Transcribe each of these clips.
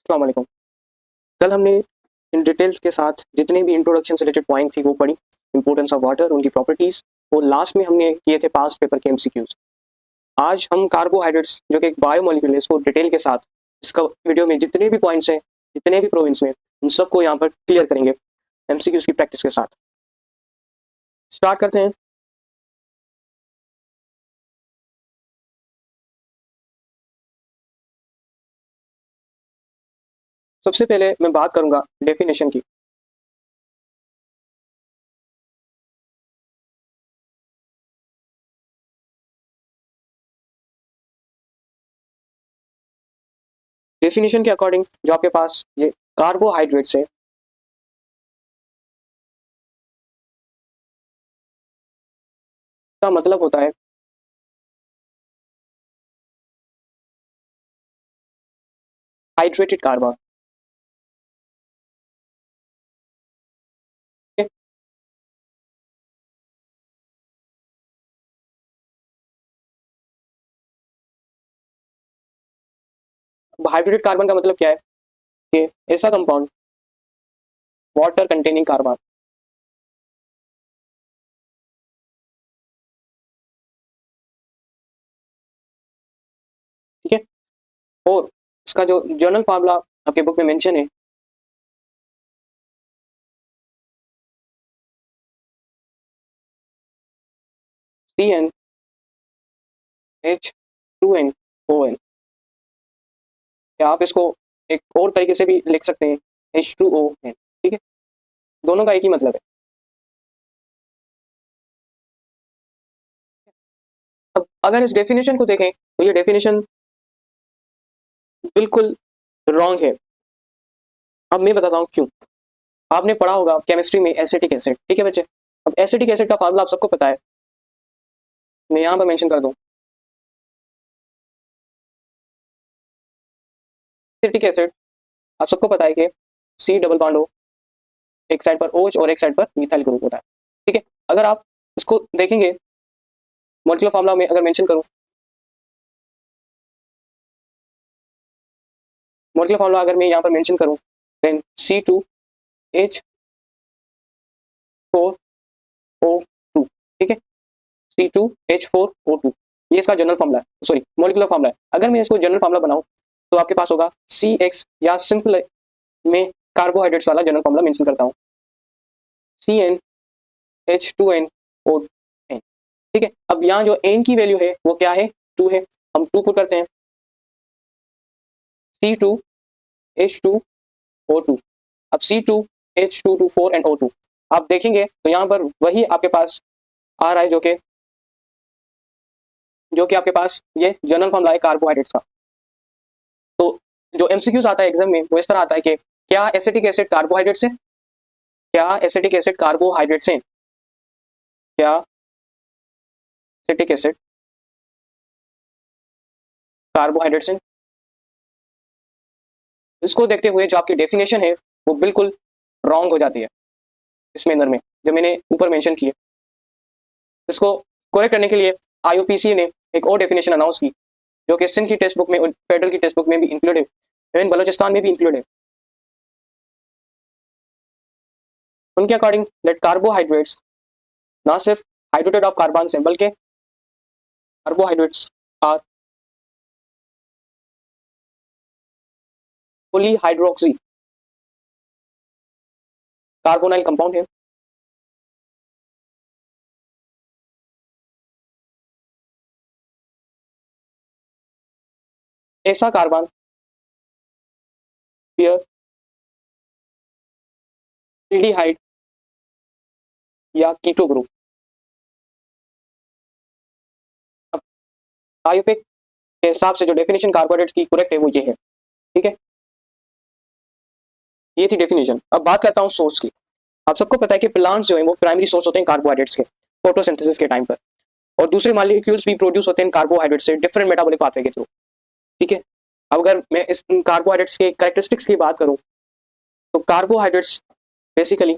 अस्सलाम वालेकुम। कल हमने इन डिटेल्स के साथ जितने भी इंट्रोडक्शन से रिलेटेड पॉइंट थी वो पढ़ी, इंपॉर्टेंस ऑफ वाटर, उनकी प्रॉपर्टीज, और लास्ट में हमने किए थे पास्ट पेपर के एमसीक्यूज। आज हम कार्बोहाइड्रेट्स जो कि एक बायोमोलिक्यूल है इसको डिटेल के साथ इसका वीडियो में जितने भी पॉइंट्स हैं, जितने भी प्रोविंस में, उन सबको यहाँ पर क्लियर करेंगे एमसीक्यूज की प्रैक्टिस के साथ। स्टार्ट करते हैं। सबसे पहले मैं बात करूंगा डेफिनेशन की। डेफिनेशन के अकॉर्डिंग जो आपके पास ये कार्बोहाइड्रेट्स है, का मतलब होता है हाइड्रेटेड कार्बन। हाइड्रेटेड कार्बन का मतलब क्या है कि ऐसा कंपाउंड वाटर कंटेनिंग कार्बन, ठीक है। और इसका जो जर्नल फार्मूला आपके बुक में मेंशन है, CnH2n ON, या आप इसको एक और तरीके से भी लिख सकते हैं, H2ON, ठीक है। दोनों का एक ही मतलब है। अब अगर इस डेफिनेशन को देखें तो ये डेफिनेशन बिल्कुल रॉन्ग है। अब मैं बताता हूँ क्यों। आपने पढ़ा होगा केमिस्ट्री में एसिटिक एसिड, ठीक है बच्चे। अब एसिटिक एसिड का फार्मूला आप सबको पता है, मैं यहाँ पर मेंशन कर दूँ। एसिटिक एसिड आप सबको पता है कि C डबल बॉन्ड O, एक साइड पर OH और एक साइड पर मिथाइल ग्रुप होता है, ठीक है। अगर आप इसको देखेंगे मॉलिक्यूलर फार्मूला में अगर मेंशन करूँ, मॉलिक्यूलर फार्मूला अगर मैं यहाँ पर मेंशन करूँ, देन C2H4O2, ठीक है। C2H4O2 ये इसका जनरल फार्मूला है, सॉरी मॉलिक्यूलर फार्मूला है। अगर मैं इसको जनरल फार्मूला बनाऊं तो आपके पास होगा CX, या सिंपल में कार्बोहाइड्रेट्स वाला जनरल फार्मूला मेंशन करता हूँ, CnH2nO, ठीक है। अब यहाँ जो n की वैल्यू है वो क्या है, 2 है। हम 2 पुट करते हैं, C2H2O2। अब C2H2 4 एंड O2 आप देखेंगे तो यहाँ पर वही आपके पास आ रहा है जो कि आपके पास ये जनरल फॉर्मूला है कार्बोहाइड्रेट्स का। तो जो एमसीक्यूज आता है एग्जाम में वो इस तरह आता है कि क्या एसिटिक एसिड कार्बोहाइड्रेट्स है, क्या एसिटिक एसिड कार्बोहाइड्रेट्स हैं, क्या एसिटिक एसिड कार्बोहाइड्रेट्स हैं। इसको देखते हुए जो आपकी डेफिनेशन है वो बिल्कुल रॉन्ग हो जाती है इस मैनर में जो मैंने ऊपर मेंशन की है। इसको करेक्ट करने के लिए आईयूपीसी ने एक और डेफिनेशन अनाउंस की जो कि सिंध की टेक्स्ट बुक में और फेडरल की टेक्स्ट बुक में भी इंक्लूड है, इवन बलोचिस्तान में भी इंक्लूड है। उनके अकॉर्डिंग दैट कार्बोहाइड्रेट्स ना सिर्फ हाइड्रेटेड ऑफ कार्बन से बल्कि carbohydrates are polyhydroxy carbonyl compound है। ऐसा कार्बन पेयर एल्डिहाइड या कीटो ग्रुप। अब आयुपेक के हिसाब से जो डेफिनेशन कार्बोहाइड्रेट्स की करेक्ट है वो ये है, ठीक है। ये थी डेफिनेशन। अब बात करता हूँ सोर्स की। आप सबको पता है कि प्लांट्स जो है वो प्राइमरी सोर्स होते हैं कार्बोहाइड्रेट्स के फोटोसिंथेसिस के टाइम पर, और दूसरे मॉलिक्यूल्स भी प्रोड्यूस होते हैं कार्बोहाइड्रेट से डिफरेंट मेटाबॉलिक पाथवे के थ्रू, ठीक है। अब अगर मैं इस कार्बोहाइड्रेट्स के कैरेक्टरिस्टिक्स की बात करूं तो कार्बोहाइड्रेट्स बेसिकली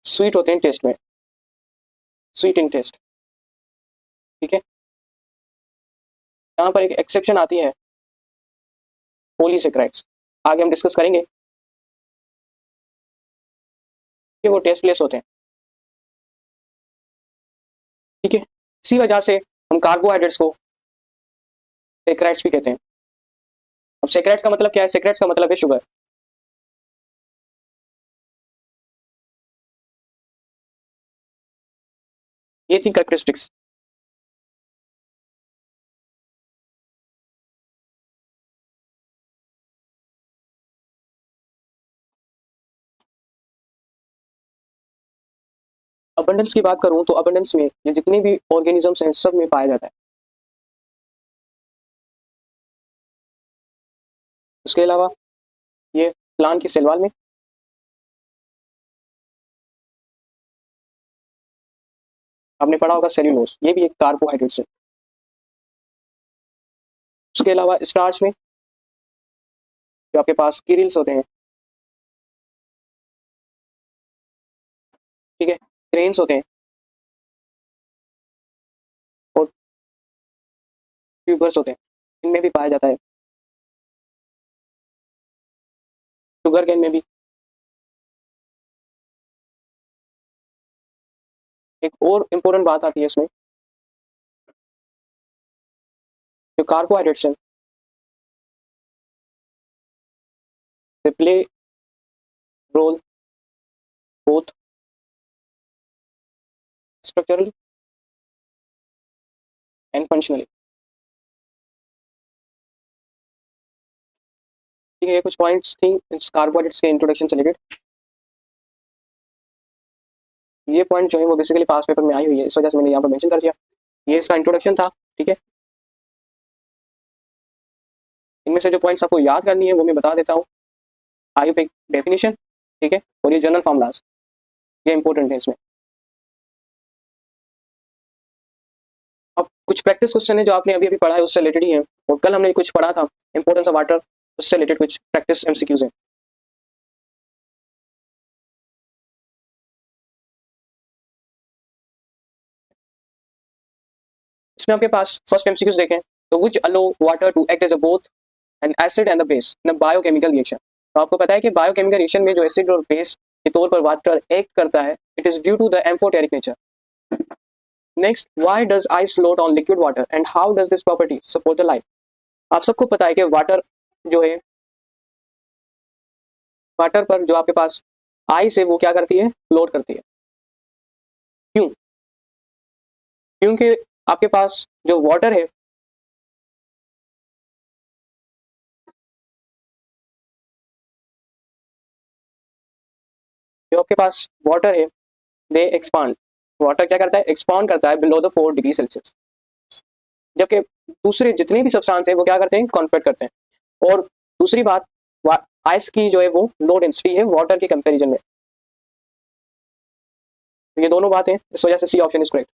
स्वीट होते हैं टेस्ट में, स्वीट इन टेस्ट, ठीक है। यहाँ पर एक एक्सेप्शन आती है पॉलीसेकेराइड्स, आगे हम डिस्कस करेंगे कि वो टेस्टलेस होते हैं, ठीक है। इसी वजह से हम कार्बोहाइड्रेट्स को सेकेराइड्स भी कहते हैं। अब सेकेराइड्स का मतलब क्या है? सेकेराइड्स का मतलब है शुगर। ये थी कैरेक्टरिस्टिक्स। अबंडेंस की बात करूं तो अबंडेंस में ये जितने भी ऑर्गेनिजम्स हैं सब में पाया जाता है। उसके अलावा ये प्लांट की सेल वॉल में, आपने पढ़ा होगा सेल्यूलोज, ये भी एक कार्बोहाइड्रेट है। उसके अलावा स्टार्च में जो आपके पास कीरिल्स होते हैं, ठीक है, ग्रेन्स होते हैं और ट्यूबर्स होते हैं, इनमें भी पाया जाता है। शुगर केन में भी। एक और इम्पोर्टेंट बात आती है इसमें, जो कार्बोहाइड्रेट्स हैं they play role both structurally and functionally, ठीक है। ये कुछ पॉइंट्स थी इस कार्बोहाइड्रेट्स के इंट्रोडक्शन से रिलेटेड। ये पॉइंट जो है वो बेसिकली पास पेपर में आई हुई है, इस वजह से मैंने यहाँ पर मेंशन कर दिया। ये इसका इंट्रोडक्शन था, ठीक है। इनमें से जो पॉइंट्स आपको याद करनी है वो मैं बता देता हूँ। आयुर्वेदिक डेफिनेशन, ठीक है, और ये जनरल फॉर्मूलाज, ये इंपॉर्टेंट है इसमें। अब कुछ प्रैक्टिस क्वेश्चन है जो आपने अभी अभी पढ़ा है उससे रिलेटेड ही है, और कल हमने कुछ पढ़ा था इंपॉर्टेंस ऑफ वाटर, उससे रिलेटेड कुछ प्रैक्टिस एमसीक्यूज हैं। इसमें आपके पास फर्स्ट एमसीक्यूज देखें तो which allow water to act as a both an acid and the base in a biochemical reaction. तो आपको पता है कि बायोकेमिकल रिएक्शन में जो एसिड और बेस के तौर पर वाटर एक्ट करता है, it is due to the amphoteric nature. Next, why does ice float on liquid water and how does this property support the life. आप सबको पता है कि वाटर जो है, वाटर पर जो आपके पास आइस है वो क्या करती है? फ्लोट करती है। क्यों? क्योंकि आपके पास जो वाटर है, जो आपके पास वाटर है, दे एक्सपांड। वाटर क्या करता है? एक्सपांड करता है बिलो द 4 डिग्री सेल्सियस, जबकि दूसरे जितने भी सब्सटेंस है वो क्या करते हैं? कॉन्वर्ट करते हैं। और दूसरी बात, आइस की जो है वो लो डेंसिटी है वाटर के कंपैरिजन में। तो ये दोनों बातें, इस वजह से C option is correct.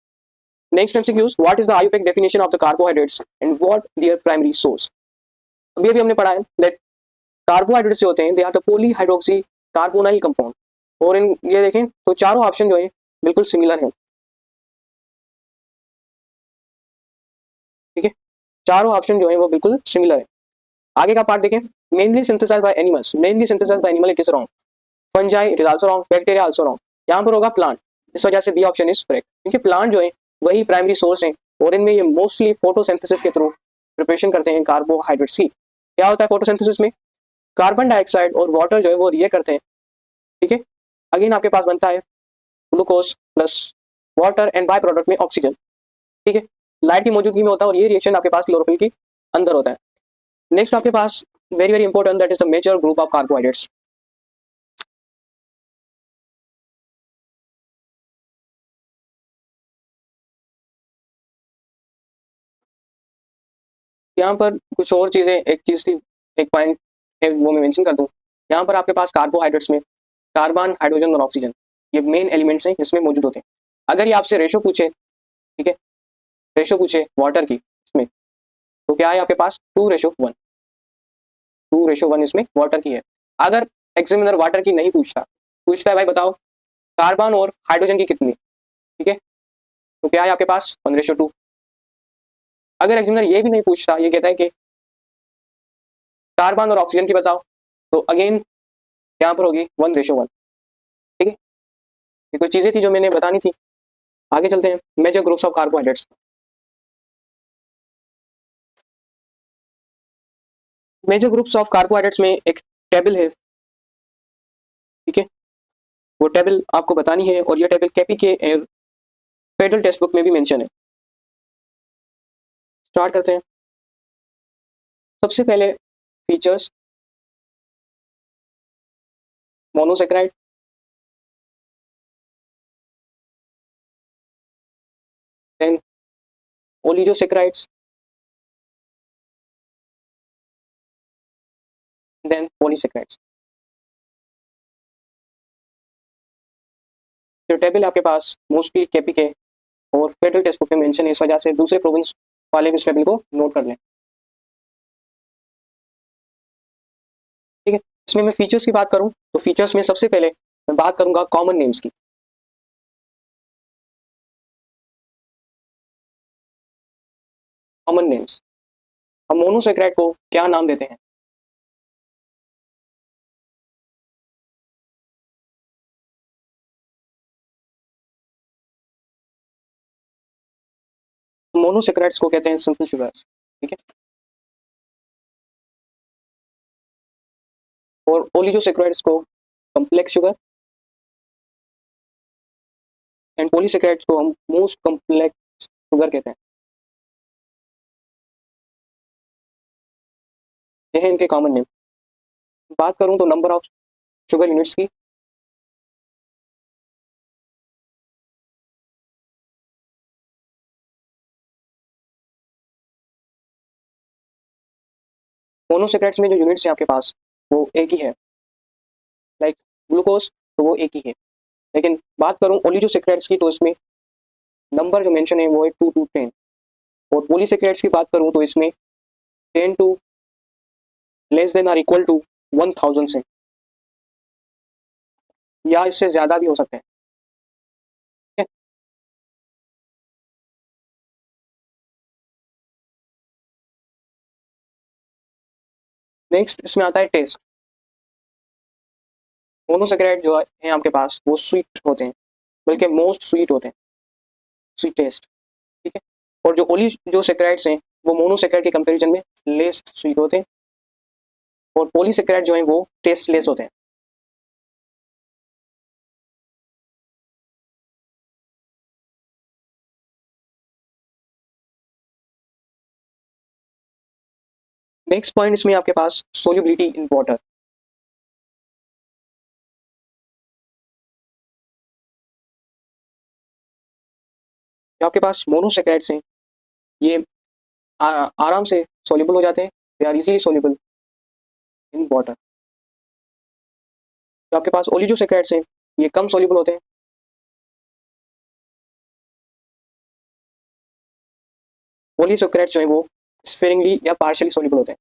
Next MCQs, what is the Ayurvedic definition of the carbohydrates and what their primary source. अभी अभी हमने पढ़ा है दैट कार्बोहाइड्रेट्स जो होते हैं they are the polyhydroxy carbonyl compound, और इन ये देखें तो चारों ऑप्शन जो है बिल्कुल सिमिलर है, ठीक है। चारों ऑप्शन जो है वो बिल्कुल सिमिलर है। आगे का पार्ट देखें, mainly synthesized by animals, mainly synthesized by animal, it is wrong. Fungi, it is also wrong. Bacteria, also wrong. यहाँ पर होगा प्लांट, इस वजह से बी ऑप्शन इज करेक्ट, क्योंकि प्लांट जो है वही प्राइमरी सोर्स है, और इनमें ये मोस्टली फोटोसिंथेसिस के थ्रू प्रिपरेशन करते हैं कार्बोहाइड्रेट्स की। क्या होता है फोटोसिंथेसिस में? कार्बन डाइऑक्साइड और वाटर जो है वो रिएक्ट करते हैं, ठीक है। अगेन आपके पास बनता है glucose plus water and by product में ऑक्सीजन, ठीक है। लाइट की मौजूदगी में होता है, और ये रिएक्शन आपके पास क्लोरोफिल की अंदर होता है। नेक्स्ट आपके पास very very important, that is the major group of carbohydrates. यहाँ पर कुछ और चीजें, एक चीज थी, एक पॉइंट है वो मैं मेंशन कर दूं। यहाँ पर आपके पास कार्बोहाइड्रेट्स में कार्बन, हाइड्रोजन और ऑक्सीजन, ये मेन एलिमेंट्स हैं जिसमें मौजूद होते हैं। अगर ये आपसे रेशो पूछे, ठीक है, रेशो पूछे वाटर की इसमें, तो क्या है आपके पास? 2:1, 2:1 इसमें वाटर की है। अगर एग्जामिनर वाटर की नहीं पूछता, पूछता है भाई बताओ कार्बन और हाइड्रोजन की कितनी, ठीक है। तो क्या है आपके पास 1:2। अगर एग्जामिनर ये भी नहीं पूछता, ये कहता है कि कार्बन और ऑक्सीजन की बताओ, तो अगेन यहाँ पर होगी 1:1, ठीक है। ये कोई चीजें थी जो मैंने बतानी थी। आगे चलते हैं major groups of carbohydrates. Major groups of carbohydrates में एक टेबल है, ठीक है। वो टेबल आपको बतानी है और ये टेबल केपी के फेडरल टेक्स्ट बुक में भी मेंशन है। स्टार्ट करते हैं। सबसे पहले features, monosaccharide, then oligosaccharides, then polysaccharides. जो टेबल आपके पास मोस्टली केपी के और फेडरल टेक्स्ट बुक में मेंशन है, इस वजह से दूसरे प्रोविंस वाले भी इस टेबल को नोट कर लें, ठीक है। इसमें मैं फीचर्स की बात करूं तो फीचर्स में सबसे पहले मैं बात करूंगा कॉमन नेम्स की। कॉमन नेम्स, हम मोनोसेक्राइड को क्या नाम देते हैं? मोनोसेक्राइड्स को कहते हैं सिंपल शुगर्स, ठीक है। और ओलिगोसेक्राइड्स को कॉम्प्लेक्स शुगर, एंड पॉलीसेक्राइड्स को हम मोस्ट कॉम्प्लेक्स शुगर कहते हैं। ये हैं इनके कॉमन नेम। बात करूं तो नंबर ऑफ शुगर यूनिट्स की, मोनोसेक्राइड्स में जो यूनिट्स हैं आपके पास वो एक ही है, लाइक ग्लूकोज, तो वो एक ही है। लेकिन बात करूं ओलिगोसेक्राइड्स की तो इसमें नंबर जो मेंशन है वो है 2 to 10। और पॉलीसेक्राइड्स की बात करूं तो इसमें 10 to less than or equal to 1000 से, या इससे ज्यादा भी हो सकते हैं, ठीक है। नेक्स्ट इसमें आता है टेस्ट। मोनोसेक्राइड जो है आपके पास वो स्वीट होते हैं, बल्कि मोस्ट स्वीट होते हैं, स्वीट टेस्ट, ठीक है। और जो ओली जो सेक्राइड्स हैं वो मोनोसेक्राइड के कंपैरिजन में लेस स्वीट होते हैं, और पॉलीसेक्राइड जो हैं वो टेस्ट लेस होते हैं। नेक्स्ट पॉइंट इसमें आपके पास सोल्युबिलिटी इन वाटर। जो आपके पास मोनोसेक्राइड्स हैं ये आराम से सोल्यूबल हो जाते हैं, they are easily soluble in water. जो आपके पास ओलिगोसेक्राइड्स हैं ये कम सोल्यूबल होते हैं, पॉलीसेक्राइड्स जो हैं वो स्पेरिंगली या पार्शियली सोल्यूबल होते हैं।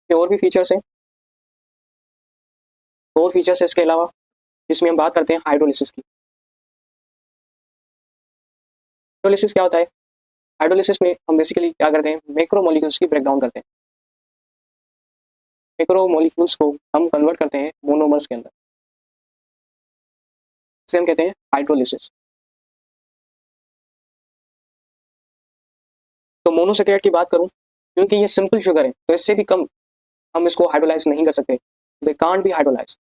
ये और भी फीचर्स हैं, और फीचर्स है इसके अलावा, जिसमें हम बात करते हैं हाइड्रोलिसिस की। हाइड्रोलिसिस क्या होता है? हाइड्रोलिसिस में हम बेसिकली क्या करते हैं, मैक्रोमोलिक्यूल्स की ब्रेकडाउन करते हैं। मैक्रोमोलिक्यूल्स को हम कन्वर्ट करते हैं मोनोमर्स के अंदर, इसे हम कहते हैं हाइड्रोलिसिस। तो मोनोसेक्राइड की बात करूं, क्योंकि ये सिंपल शुगर है तो इससे भी कम हम इसको हाइड्रोलाइज नहीं कर सकते, दे कांट बी हाइड्रोलाइज।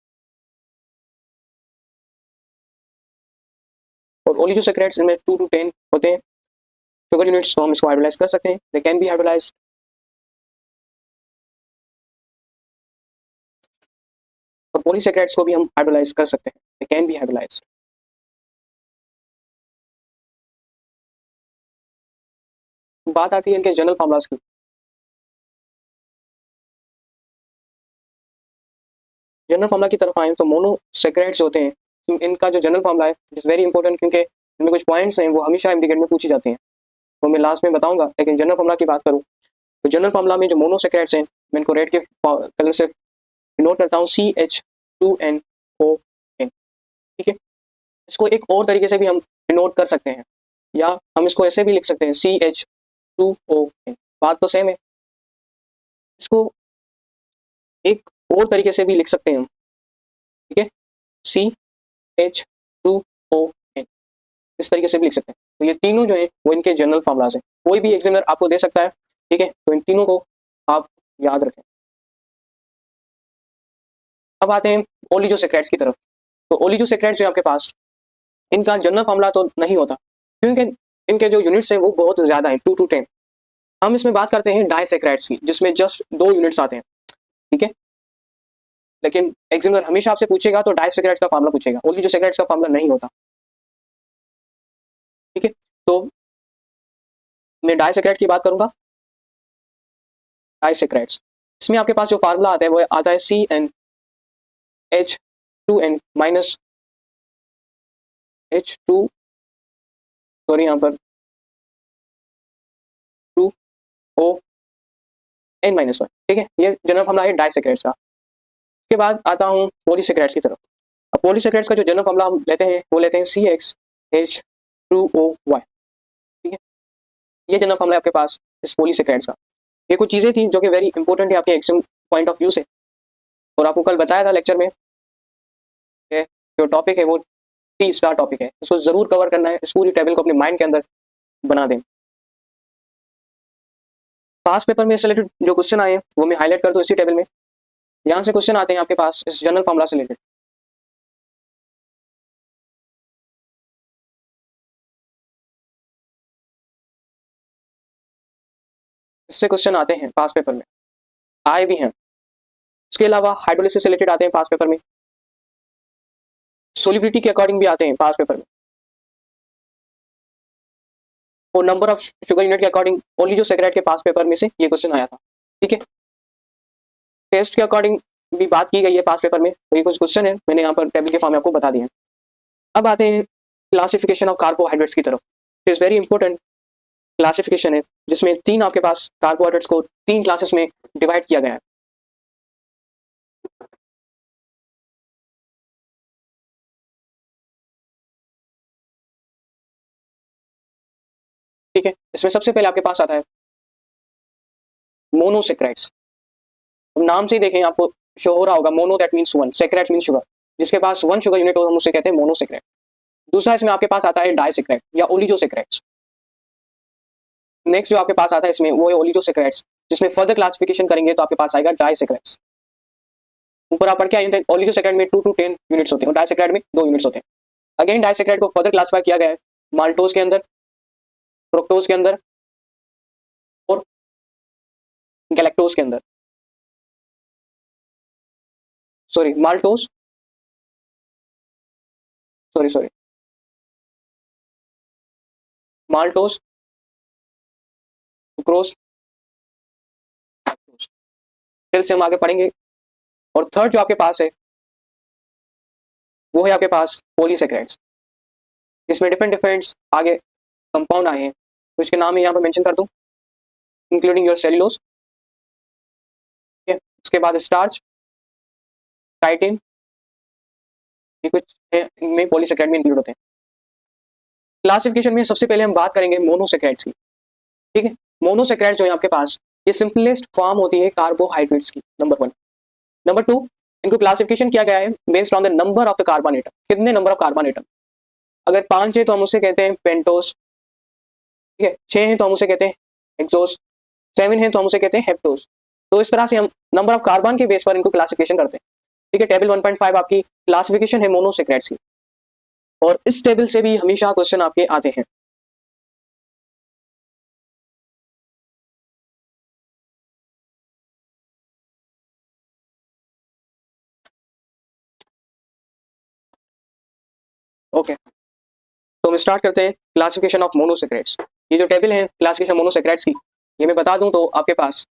और ओलिगोसेक्राइड्स इनमें 2 to 10 होते हैं शुगर यूनिट्स, तो हम इसको हाइड्रोलाइज कर सकते हैं, दे कैन बी हाइड्रोलाइज। और पॉलीसेक्राइड्स को भी हम हाइड्रोलाइज कर सकते हैं, दे कैन बी हाइड्रोलाइज। बात आती है इनके जनरल फार्मूलाज की। जनरल फार्मूला की तरफ आए तो मोनोसेक्राइड्स होते हैं, इनका जो जनरल फार्मूला है इज वेरी इंपॉर्टेंट, क्योंकि इनमें कुछ पॉइंट्स हैं वो हमेशा एमडीगेट में पूछी जाती हैं। वो मैं लास्ट में बताऊंगा, लेकिन जनरल फॉर्मूला की बात करूँ तो जनरल फॉर्मूला में जो मोनोसेक्राइड्स हैं मैं इनको रेड के कलर से नोट करता हूँ, CH2NO N। ठीक है, इसको एक और तरीके से भी हम नोट कर सकते हैं, या हम इसको ऐसे भी लिख सकते हैं CH2ON। बात तो सेम है। इसको एक और तरीके से भी लिख सकते हैं हम, ठीक है, CH2ON, इस तरीके से भी लिख सकते हैं। तो ये तीनों जो है वो इनके जनरल फार्मूलाज हैं, कोई भी एग्जामिनर आपको दे सकता है। ठीक है, तो इन तीनों को आप याद रखें। अब आते हैं ओलिगोसैकराइड्स की तरफ। तो ओलिगोसैकराइड्स जो है आपके पास, इनका जनरल फार्मूला तो नहीं होता, क्योंकि इनके जो यूनिट्स हैं वो बहुत ज़्यादा हैं, 2 to 10। हम इसमें बात करते हैं डाइसैकराइड्स की, जिसमें जस्ट 2 यूनिट्स आते हैं। ठीक है, लेकिन एग्जामिनर हमेशा आपसे पूछेगा तो डाइसैकराइड्स का फार्मूला पूछेगा, ओलिगोसैकराइड्स का फार्मूला नहीं होता। ठीक है, तो मैं डाइसैकराइड की बात करूंगा। डाइसैकराइड्स, इसमें आपके पास जो फार्मूला आता है वो आता है CnH2n माइनस H2, सॉरी यहाँ पर 2ON -1। ठीक है, ये जनरल फार्मूला है डाइसैकराइड्स का। उसके बाद आता हूँ पॉलीसैकराइड्स की तरफ। अब पॉलीसैकराइड्स का जो जनरल फार्मूला हम लेते हैं वो लेते हैं CXH2OY। ठीक है, ये जनरल फार्मूला है आपके पास इस पॉलीसैकराइड्स का। ये कुछ चीज़ें थी जो कि वेरी इंपॉर्टेंट है आपके एग्जाम पॉइंट ऑफ व्यू से, और आपको कल बताया था लेक्चर में कि जो टॉपिक है वो टी स्टार टॉपिक है, इसको जरूर कवर करना है। इस पूरी टेबल को अपने माइंड के अंदर बना दें। पास पेपर में इससे रिलेटेड जो क्वेश्चन आए वो मैं हाईलाइट कर दूं इसी टेबल में। यहाँ से क्वेश्चन आते हैं आपके पास इस जनरल फार्मूला से रिलेटेड। इससे क्वेश्चन आते हैं पास पेपर में, आए भी हैं। उसके अलावा हाइड्रोलिसिस से रिलेटेड आते हैं पास पेपर में, सोलिबिलिटी के अकॉर्डिंग भी आते हैं पास पेपर में, और नंबर ऑफ शुगर यूनिट के अकॉर्डिंग ओलिगोसैकराइड के पास पेपर में से ये क्वेश्चन आया था। ठीक है, टेस्ट के अकॉर्डिंग भी बात की गई है पास पेपर में, तो ये कुछ क्वेश्चन है मैंने यहाँ पर टेबल के फॉर्म में आपको बता दिए हैं। अब आते हैं क्लासिफिकेशन ऑफ कार्बोहाइड्रेट्स की तरफ। इज वेरी इंपॉर्टेंट क्लासिफिकेशन है, जिसमें 3 आपके पास कार्बोहाइड्रेट्स को 3 क्लासेस में डिवाइड किया गया है। ठीक है, इसमें सबसे पहले आपके पास आता है मोनोसैकराइड्स। नाम से ही देखें आपको शो हो रहा होगा, mono that means one, saccharides means sugar. जिसके पास 1 शुगर यूनिट हो हम उसे कहते हैं मोनोसैकराइड। दूसरा इसमें आपके पास आता है डाइसैकराइड या ओलिगोसैकराइड्स। नेक्स्ट जो आपके पास आता है इसमें वो है ओलिगोसैकराइड्स, जिसमें फर्दर क्लासिफिकेशन करेंगे तो आपके पास आएगा डाइसैकराइड्स। ऊपर आप पढ़ के आए थे ओलिगोसैकराइड में 2 to 10 यूनिट्स होते हैं और डाइसैकराइड में 2 यूनिट्स होते हैं। अगेन डाइसैकराइड को फर्दर क्लासिफाई किया गया है माल्टोज के अंदर, फ्रुक्टोज के अंदर और गैलेक्टोज के अंदर। Sorry maltose, sorry maltose, sucrose, फिर से हम आगे पढ़ेंगे। और थर्ड जो आपके पास है वो है आपके पास पॉलीसैकराइड्स। इसमें डिफरेंट आगे कंपाउंड आए हैं, तो इसके नाम मैं यहाँ पर मेंशन कर दूं, इंक्लूडिंग योर सेल्यूलोज। उसके बाद स्टार्च, टाइटिन, ये कुछ में पॉलीसैकराइड में इंक्लूड होते हैं। क्लासिफिकेशन में सबसे पहले हम बात करेंगे मोनोसैकराइड्स की। ठीक है, मोनोसैकराइड जो है आपके पास ये सिंपलेस्ट फॉर्म होती है कार्बोहाइड्रेट्स की, नंबर 1। नंबर 2, इनको क्लासिफिकेशन किया गया है based on the number of the carbon atom, कितने नंबर ऑफ कार्बन एटम। अगर 5 है तो हम उसे कहते हैं पेंटोस। ठीक है, 6 है तो हम उसे कहते हैं हेक्सोस, 7 है तो हम उसे कहते हैं हेप्टोस। तो इस तरह से हम नंबर ऑफ कार्बन के बेस पर इनको क्लासिफिकेशन करते हैं। ठीक है, टेबल 1.5 आपकी क्लासिफिकेशन है मोनोसैकराइड्स की, और इस टेबल से भी हमेशा क्वेश्चन आपके आते हैं। ओके, तो हम स्टार्ट करते हैं क्लासिफिकेशन ऑफ मोनोसैकराइड्स। ये जो टेबल है क्लासिफिकेशन मोनोसैकराइड्स की, ये मैं बता दूं तो आपके पास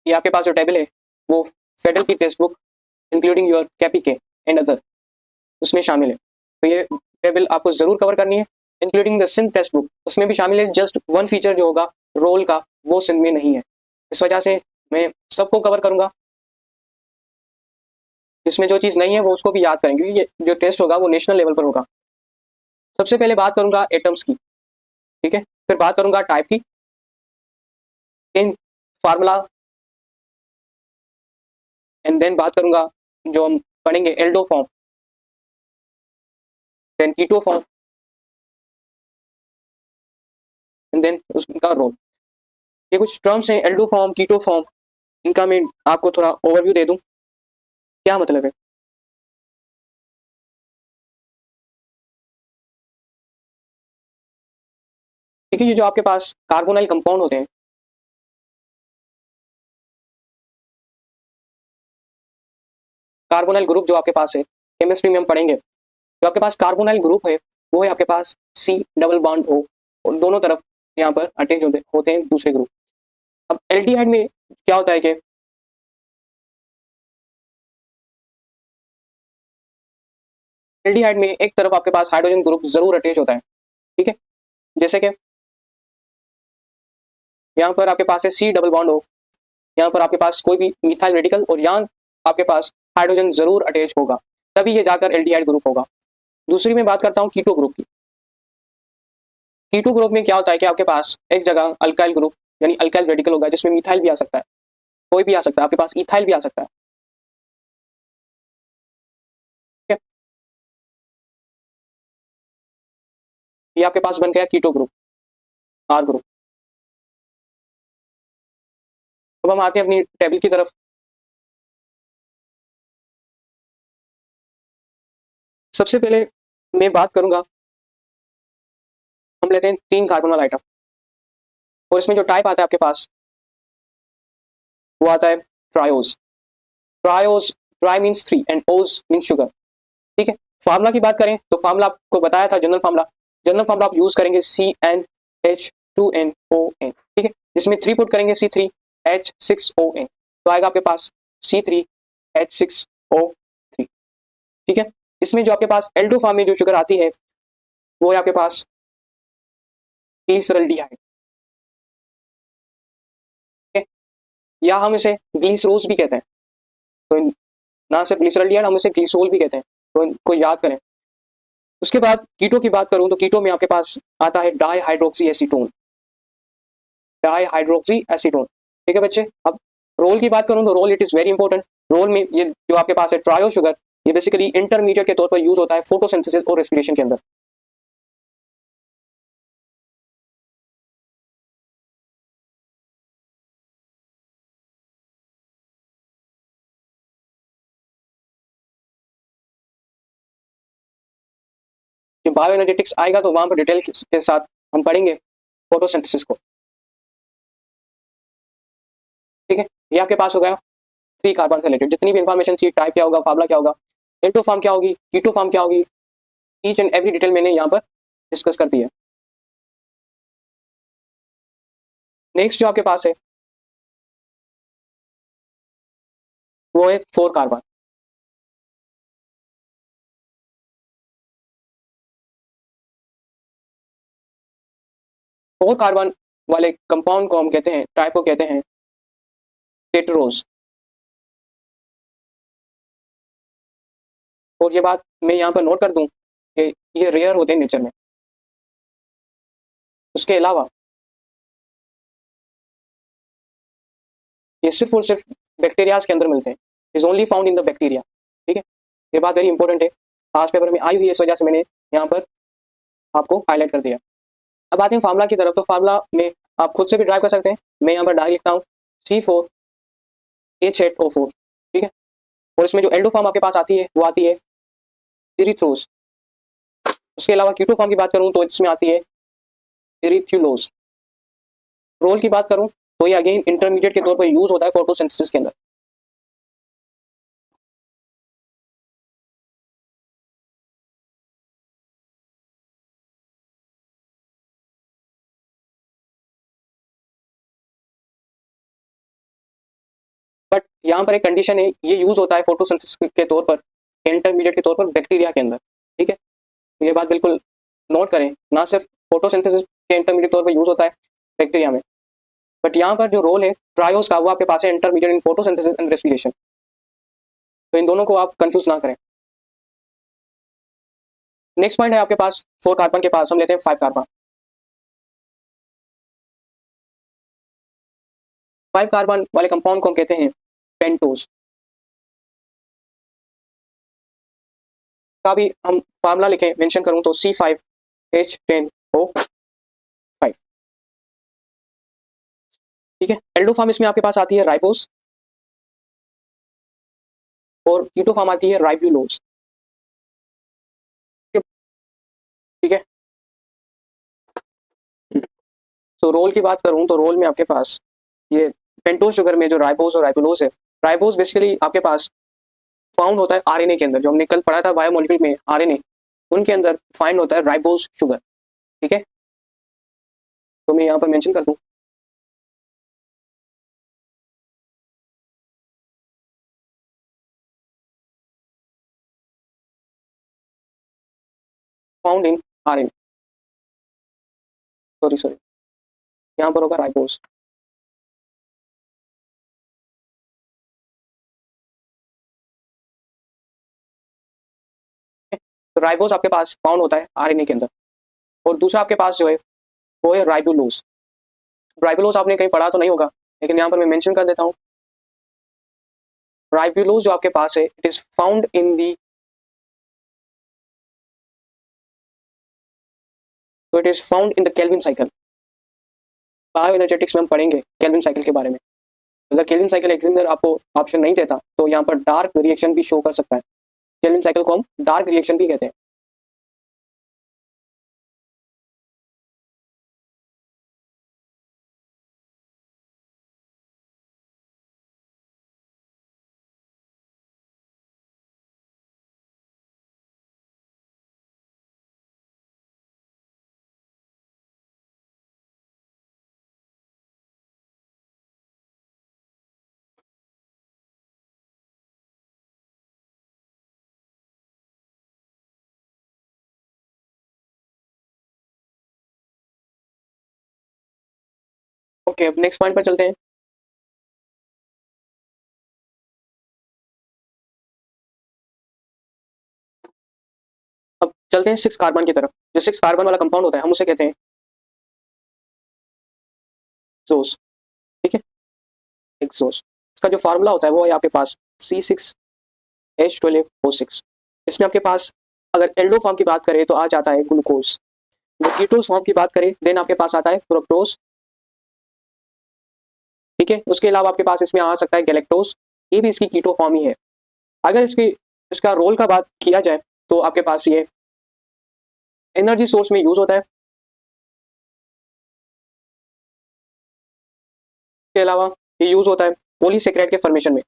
ये आपके पास जो टेबल है वो फेडरल की text book including your KPK and other, उसमें शामिल है। तो ये टेबल आपको जरूर कवर करनी है, including the Sindh text book, उसमें भी शामिल है। जस्ट वन फीचर जो होगा रोल का, वो सिंध में नहीं है। इस वजह से मैं सबको कवर करूंगा, इसमें जो चीज़ नहीं है वो उसको भी याद करेंगे, क्योंकि ये जो टेस्ट होगा वो नेशनल लेवल पर होगा। सबसे पहले बात करूंगा एटम्स की, ठीक है, फिर बात करूंगा टाइप की, इन फार्मूला, एंड देन बात करूंगा जो हम पढ़ेंगे aldo form, then keto form, and then उसका रोल। ये कुछ टर्म्स हैं, एल्डो फॉर्म, कीटो फॉर्म, इनका मैं आपको थोड़ा ओवरव्यू दे दूं, क्या मतलब है। ठीक है, ये जो आपके पास कार्बोनाइल कंपाउंड होते हैं, कार्बोनाइल ग्रुप जो आपके पास है, केमिस्ट्री में हम पढ़ेंगे, जो आपके पास कार्बोनाइल ग्रुप है वो है आपके पास सी डबल बॉन्ड ओ, और दोनों तरफ यहाँ पर अटैच होते हैं दूसरे ग्रुप। अब एल्डिहाइड में क्या होता है कि एल्डिहाइड में एक तरफ आपके पास हाइड्रोजन ग्रुप जरूर अटैच होता है, ठीक है, जैसे कि यहाँ पर आपके पास है सी डबल बॉन्ड ओ, यहाँ पर आपके पास कोई भी मिथाइल रेडिकल, और यहाँ आपके पास हाइड्रोजन जरूर अटैच होगा, तभी ये जाकर एल्डिहाइड ग्रुप होगा। दूसरी मैं बात करता हूँ कीटो ग्रुप की। कीटो ग्रुप में क्या होता है कि आपके पास एक जगह अल्काइल ग्रुप यानी अल्काइल रेडिकल होगा, जिसमें मिथाइल भी आ सकता है, कोई भी आ सकता है, आपके पास इथाइल भी आ सकता है, ठीक है? ये आपके पास बन गया कीटो ग्रुप, आर ग्रुप। अब हम आते हैं अपनी टेबल की तरफ। सबसे पहले मैं बात करूंगा, हम लेते हैं 3 कार्बन वाला आइटम, और इसमें जो टाइप आता है आपके पास वो आता है triose. Triose, try means 3 and ओज मीन्स शुगर, ठीक है। फार्मूला की बात करें तो फार्मूला आपको बताया था, जनरल फार्मूला, जनरल फार्मूला आप यूज करेंगे CnH2nOn, ठीक है, जिसमें 3 पुट करेंगे C3H6ON, तो आएगा आपके पास C3H6O3, ठीक है। इसमें जो आपके पास एल्डो फॉर्म में जो शुगर आती है वो है आपके पास ग्लिसरल्डिहाइड, ठीक है, या हम इसे ग्लिसरोज भी कहते हैं। तो ना सिर्फ ग्लिसरल्डिहाइड, हम इसे ग्लिसोल भी कहते हैं, तो इनको याद करें। उसके बाद कीटो की बात करूं तो कीटो में आपके पास आता है dihydroxyacetone, dihydroxyacetone, ठीक है बच्चे। अब रोल की बात करूं तो role, it is very important. Role में ये जो आपके पास है ट्रायो शुगर, ये बेसिकली इंटरमीडिएट के तौर पर यूज होता है फोटोसिंथेसिस और रेस्पिरेशन के अंदर। जब बायो एनर्जेटिक्स आएगा तो वहां पर डिटेल के साथ हम पढ़ेंगे फोटोसिंथेसिस को, ठीक है। ये आपके पास हो गया 3 कार्बन से रिलेटेड जितनी भी इंफॉर्मेशन थी, टाइप क्या होगा, फार्मूला क्या होगा, एल्डो फॉर्म क्या होगी, कीटो फॉर्म क्या होगी, ईच एंड एवरी डिटेल मैंने यहाँ पर डिस्कस कर दी है। नेक्स्ट जो आपके पास है वो है 4 कार्बन। 4 कार्बन वाले कंपाउंड को हम कहते हैं, टाइप को कहते हैं टेट्रोज। और ये बात मैं यहाँ पर नोट कर दूं कि ये रेयर होते हैं नेचर में। उसके अलावा ये सिर्फ और सिर्फ बैक्टीरियाज के अंदर मिलते हैं, is only found in the bacteria, ठीक है। ये बात वेरी इंपॉर्टेंट है, पास पेपर में आई हुई है, इस वजह से मैंने यहाँ पर आपको हाईलाइट कर दिया। अब आते हैं फार्मूला की तरफ। तो फार्मूला में आप खुद से भी ड्राइव कर सकते हैं, मैं यहाँ पर डायरेक्ट लिखता हूँ C4H8O4, ठीक है। और इसमें जो एल्डो फॉर्म आपके पास आती है वो आती है इरिथ्रोज। उसके अलावा कीटो फॉर्म की बात करूँ तो इसमें आती है इरिथ्यूलोज। रोल की बात करूँ तो ये अगेन इंटरमीडिएट के तौर पर यूज होता है फोटोसिंथेसिस के अंदर। बट यहाँ पर एक कंडीशन है, ये यूज होता है फोटोसिंथेसिस के तौर पर इंटरमीडिएट के तौर पर बैक्टीरिया के अंदर, ठीक है। ये बात बिल्कुल नोट करें, ना सिर्फ फोटोसिंथेसिस के इंटरमीडिएट तौर पर यूज होता है बैक्टीरिया में, बट यहाँ पर जो रोल है ट्रायोस का वो आपके पास है intermediate in photosynthesis and respiration. तो इन दोनों को आप कंफ्यूज ना करें। नेक्स्ट पॉइंट है आपके पास 4 कार्बन के पास हम लेते हैं 5 कार्बन। 5 कार्बन वाले कंपाउंड को हम कहते हैं पेंटोज। का भी हम फार्मूला लिखें, मेंशन करूं तो C5H10O5, ठीक है। एल्डो फॉर्म इसमें आपके पास आती है राइबोस, और कीटो फॉर्म आती है राइबुलोज, ठीक है। तो रोल की बात करूं तो रोल में आपके पास ये पेंटोज शुगर में जो राइबोस और राइबुलोज है, राइबोस बेसिकली आपके पास फाउंड होता है आरएनए के अंदर, जो हमने कल पढ़ा था बायोमोलिक्यूल में आरएनए, उनके अंदर फाइंड होता है राइबोस शुगर, ठीक है। तो मैं यहाँ पर मेंशन कर दूं फाउंड इन आरएनए, सॉरी यहाँ पर होगा राइबोस। तो राइबोस आपके पास फाउंड होता है आरएनए के अंदर, और दूसरा आपके पास जो है वो है राइबुलोज। राइबुलोज आपने कहीं पढ़ा तो नहीं होगा, लेकिन यहाँ पर मैं मेंशन कर देता हूँ। राइबुलोज जो आपके पास है इट इज फाउंड इन दी, तो it is found in the Calvin cycle. Bioenergetics में हम पढ़ेंगे केल्विन साइकिल के बारे में। अगर केल्विन साइकिल एग्जामिनर आपको ऑप्शन नहीं देता तो यहाँ पर डार्क रिएक्शन भी शो कर सकता है। केल्विन साइकिल को हम डार्क रिएक्शन भी कहते हैं। ओके, अब नेक्स्ट पॉइंट पर चलते हैं। अब चलते हैं 6 कार्बन की तरफ। जो 6 कार्बन वाला कंपाउंड होता है हम उसे कहते हैं एक्सोस, ठीक है, एक्सोस। इसका जो फार्मूला होता है वो है आपके पास C6H12O6। इसमें आपके पास अगर एल्डो फॉर्म की बात करें तो आ जाता है ग्लूकोज। अगर कीटोस फॉर्म की बात करें देन आपके पास आता है फ्रुक्टोज, ठीक है। उसके अलावा आपके पास इसमें आ सकता है गैलेक्टोज, ये भी इसकी कीटो फॉर्म ही है। अगर इसका रोल का बात किया जाए तो आपके पास ये एनर्जी सोर्स में यूज होता है। इसके अलावा ये यूज होता है पॉलीसेकेराइड के फॉर्मेशन में।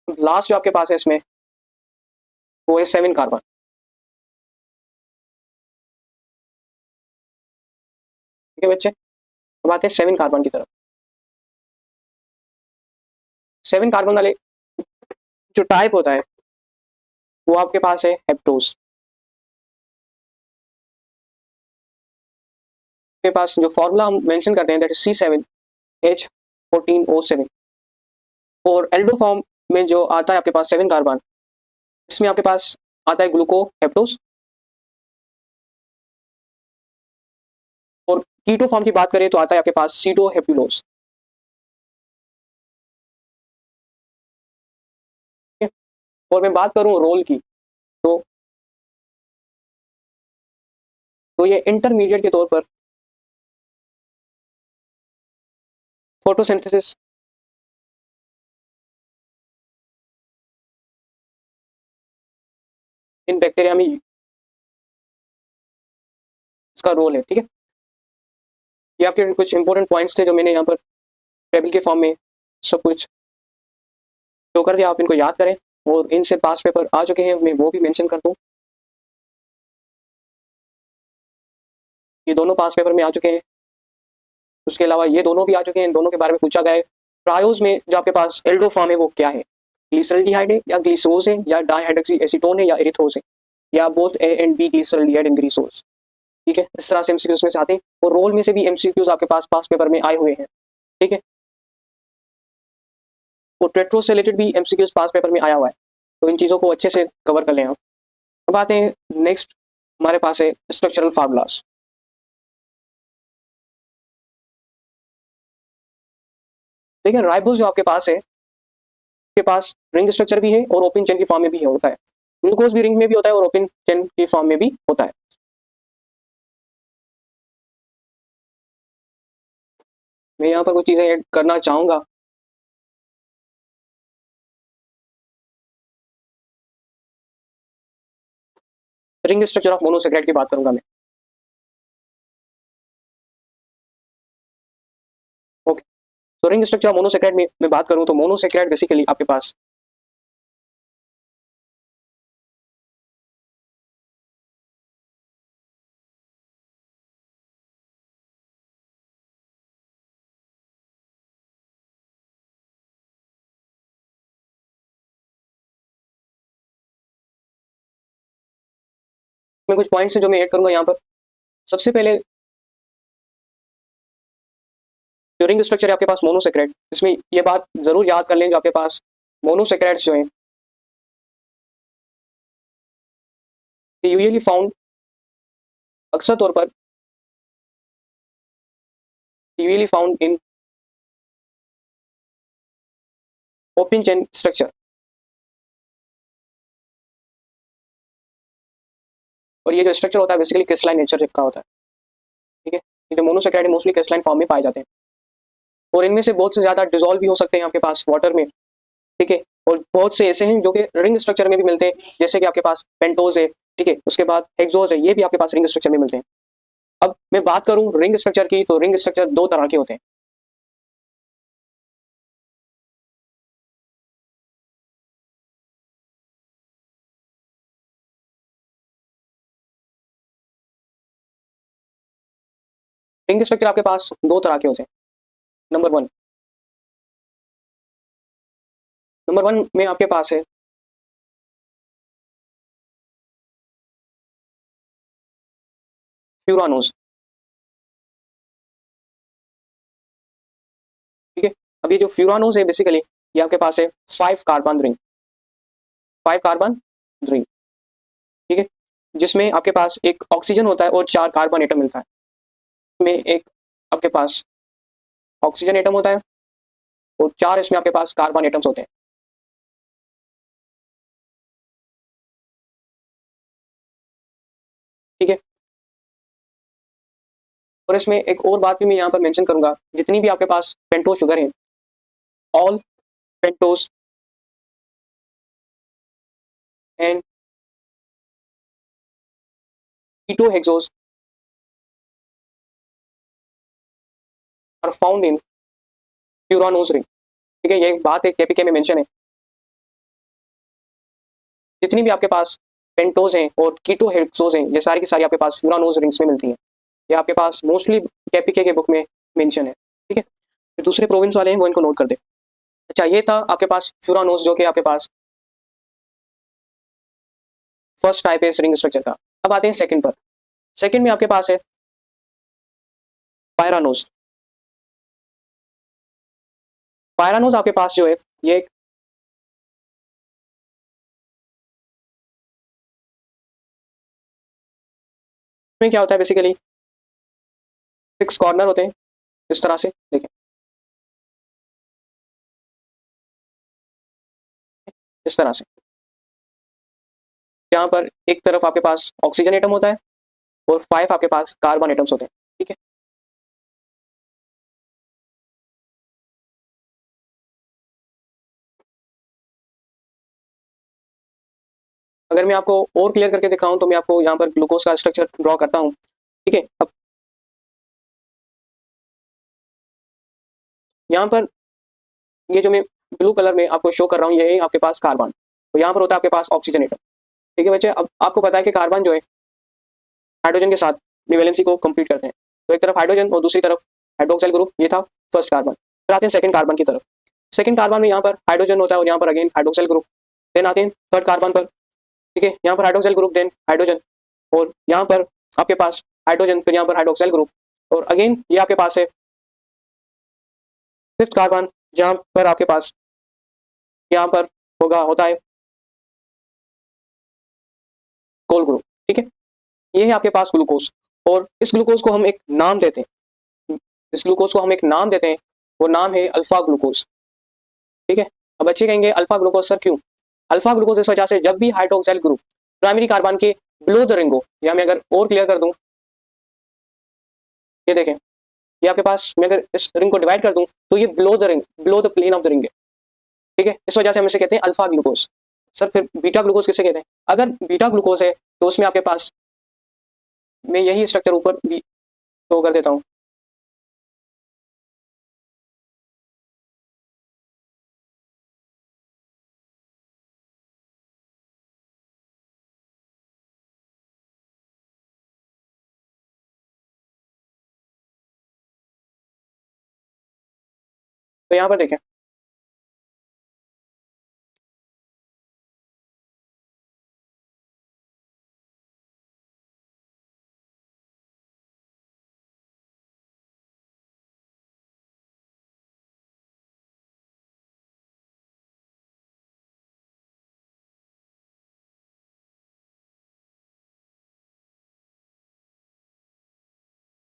लास्ट जो आपके पास है इसमें वो है 7 कार्बन, ठीक है बच्चे। अब आते हैं 7 कार्बन की तरफ। 7 कार्बन वाले जो टाइप होता है वो आपके पास है हेप्टोज। के पास जो फॉर्मूला हम मेंशन करते हैं दैट इज C7H14O7, और एल्डो फॉर्म में जो आता है आपके पास 7 कार्बन, इसमें आपके पास आता है ग्लूको हेप्टोज। और कीटो फॉर्म की बात करें तो आता है आपके पास सीडो हेप्टुलोज, ठीक है। और मैं बात करूं रोल की तो ये इंटरमीडिएट के तौर पर फोटोसिंथेसिस इन बैक्टीरिया में इसका रोल है, ठीक है। ये आपके कुछ इंपॉर्टेंट पॉइंट्स थे जो मैंने यहाँ पर टेबल के फॉर्म में सब कुछ शो कर दिया। आप इनको याद करें, और इनसे पास पेपर आ चुके हैं मैं वो भी मेंशन कर दूं। ये दोनों पास पेपर में आ चुके हैं। उसके अलावा ये दोनों भी आ चुके हैं, इन दोनों के बारे में पूछा गया है। ट्रायोज में जो आपके पास एल्डो फॉर्म है वो क्या है, ग्लिसरल्डिहाइड है या ग्लिसोज है या डाइहाइड्रोक्सी एसीटोन है या एरिथ्रोज है या both A and B glyceraldehyde and glycose. ठीक है, इस तरह से एमसीक्यूज में से आते हैं और रोल में से भी एमसीक्यूज आपके पास पास पेपर में आए हुए हैं। ठीक है, और टेट्रोस से रिलेटेड भी एमसीक्यूज पास पेपर में आया हुआ है, तो इन चीज़ों को अच्छे से कवर कर लें आप। अब आते हैं नेक्स्ट, हमारे पास है स्ट्रक्चरल फार्मूलाज। देखिए राइबोस जो आपके पास है, के पास रिंग स्ट्रक्चर भी है और ओपन चेन की फॉर्म में भी होता है। ग्लूकोज भी रिंग में भी होता है और ओपन चेन की फॉर्म में भी होता है। मैं यहाँ पर कुछ चीज़ें ऐड करना चाहूँगा। रिंग स्ट्रक्चर ऑफ मोनोसेक्राइड की बात करूंगा मैं। ओके, तो रिंग स्ट्रक्चर ऑफ मोनोसेक्राइड में मैं बात करूं तो मोनोसेक्राइड बेसिकली आपके पास में कुछ पॉइंट्स हैं जो मैं ऐड करूंगा यहाँ पर। सबसे पहले जो रिंग स्ट्रक्चर है आपके पास मोनोसेक्राइड, इसमें ये बात जरूर याद कर लें जो आपके पास मोनोसेक्राइड्स जो हैं यूजुअली फाउंड, अक्सर तौर पर usually found in open chain structure. और ये जो स्ट्रक्चर होता है बेसिकली क्रिस्टलाइन नेचर का होता है। ठीक है, ये जो मोनोसेक्राइड है मोस्टली क्रिस्टलाइन फॉर्म में पाए जाते हैं और इनमें से बहुत से ज़्यादा डिजोल्व भी हो सकते हैं आपके पास वाटर में। ठीक है, और बहुत से ऐसे हैं जो कि रिंग स्ट्रक्चर में भी मिलते हैं, जैसे कि आपके पास पेंटोज है। ठीक है, उसके बाद हेक्सोज है, ये भी आपके पास रिंग स्ट्रक्चर में मिलते हैं। अब मैं बात करूं रिंग स्ट्रक्चर की, तो रिंग स्ट्रक्चर दो तरह के होते हैं। रिंग स्ट्रक्चर आपके पास दो तरह के होते हैं। नंबर वन, नंबर वन में आपके पास है फ्यूरानोज। ठीक है, अब ये जो फ्यूरानोज है बेसिकली ये आपके पास है 5 कार्बन रिंग, 5 कार्बन रिंग। ठीक है, जिसमें आपके पास एक ऑक्सीजन होता है और 4 कार्बन एटम मिलता है। में एक आपके पास ऑक्सीजन एटम होता है और 4 इसमें आपके पास कार्बन एटम्स होते हैं। ठीक है, और इसमें एक और बात भी मैं यहाँ पर मेंशन करूंगा, जितनी भी आपके पास पेंटोज शुगर है, all pentose and ketohexose are found in furanose ring. ठीक है, ये एक बात है केपीके में मेंशन है, जितनी भी आपके पास पेंटोज हैं और कीटोहेक्सोज हैं ये सारी की सारी आपके पास फ्यूरानोज रिंग्स में मिलती हैं। ये आपके पास मोस्टली केपीके के बुक में मेंशन है। ठीक है, जो दूसरे प्रोविंस वाले हैं वो इनको नोट कर दे। अच्छा, ये था आपके पास फ्यूरानोज जो कि आपके पास फर्स्ट टाइप है इस रिंग स्ट्रक्चर का। अब आते हैं सेकंड पर। सेकंड में आपके पास है पायरानोज। पायरानोज आपके पास जो है ये एक में क्या होता है बेसिकली 6 कॉर्नर होते हैं इस तरह से, देखें इस तरह से, यहाँ पर एक तरफ आपके पास ऑक्सीजन एटम होता है और 5 आपके पास कार्बन एटम्स होते हैं। ठीक है, अगर मैं आपको और क्लियर करके दिखाऊं तो मैं आपको यहाँ पर ग्लूकोज का स्ट्रक्चर ड्रॉ करता हूँ। ठीक है, अब यहाँ पर ये जो मैं ब्लू कलर में आपको शो कर रहा हूँ ये है आपके पास कार्बन, तो यहाँ पर होता है आपके पास ऑक्सीजन एटम। ठीक है बच्चे, अब आपको पता है कि कार्बन जो है हाइड्रोजन के साथ अपनी वैलेंसी को कंप्लीट करते हैं। तो एक तरफ हाइड्रोजन और दूसरी तरफ हाइड्रोक्साइल ग्रुप, ये था फर्स्ट कार्बन। फिर आते हैं सेकंड कार्बन की तरफ। सेकंड कार्बन में यहाँ पर हाइड्रोजन होता है और यहाँ पर अगेन हाइड्रोक्साइल ग्रुप। देन आते हैं थर्ड कार्बन पर, ठीक है, यहाँ पर हाइड्रोक्साइल ग्रुप, देन हाइड्रोजन, और यहाँ पर आपके पास हाइड्रोजन, फिर यहाँ पर हाइड्रोक्साइल ग्रुप, और अगेन ये आपके पास है फिफ्थ कार्बन, जहाँ पर आपके पास यहाँ पर होता है कोल ग्रुप, ठीक है। ये है आपके पास ग्लूकोज, और इस ग्लूकोज को हम एक नाम देते हैं, इस ग्लूकोज को हम एक नाम देते हैं, वो नाम है अल्फा ग्लूकोज, ठीक है। अब बच्चे कहेंगे अल्फा ग्लूकोज सर क्यों? अल्फा ग्लूकोज इस वजह से जब भी हाइड्रोक्साइल ग्रुप प्राइमरी कार्बन के बिलो द रिंग हो, या मैं अगर और क्लियर कर दूं, ये देखें, ये आपके पास मैं अगर इस रिंग को डिवाइड कर दूं तो ये below the ring, below the plane of the ring है, ठीक है। इस वजह से हम इसे कहते हैं अल्फा ग्लूकोज। सर फिर बीटा ग्लूकोज किसे कहते हैं? अगर बीटा ग्लूकोज है तो उसमें आपके पास, मैं यही स्ट्रक्चर ऊपर भी शो कर देता हूँ, तो यहाँ पर देखें,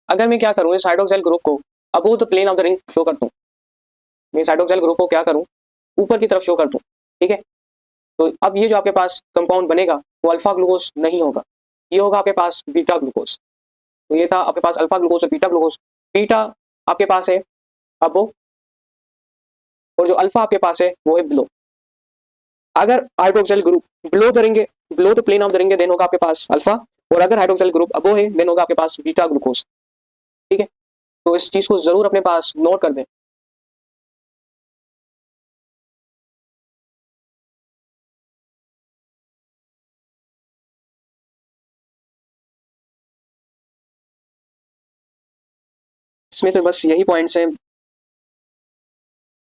अगर मैं क्या करूँ, इस हाइड्रोक्साइल ग्रुप को above the plane of the ring show कर दूँ, मैं इस हाइड्रोक्साइल ग्रुप को क्या करूँ, ऊपर की तरफ शो कर दूँ, ठीक है। तो अब ये जो आपके पास कंपाउंड बनेगा वो अल्फा ग्लूकोज नहीं होगा, ये होगा आपके पास बीटा ग्लूकोज। तो ये था आपके पास अल्फा ग्लूकोज और बीटा ग्लूकोज। बीटा आपके पास है अबो, और जो अल्फा आपके पास है वो है बिलो। अगर hydroxyl group below the ring, below the plane of the ring, then होगा आपके पास अल्फा, और अगर हाइड्रोक्साइल ग्रुप अबो है देन होगा आपके पास बीटा ग्लूकोज, ठीक है। तो इस चीज को जरूर अपने पास नोट कर दें। इसमें तो बस यही पॉइंट्स हैं,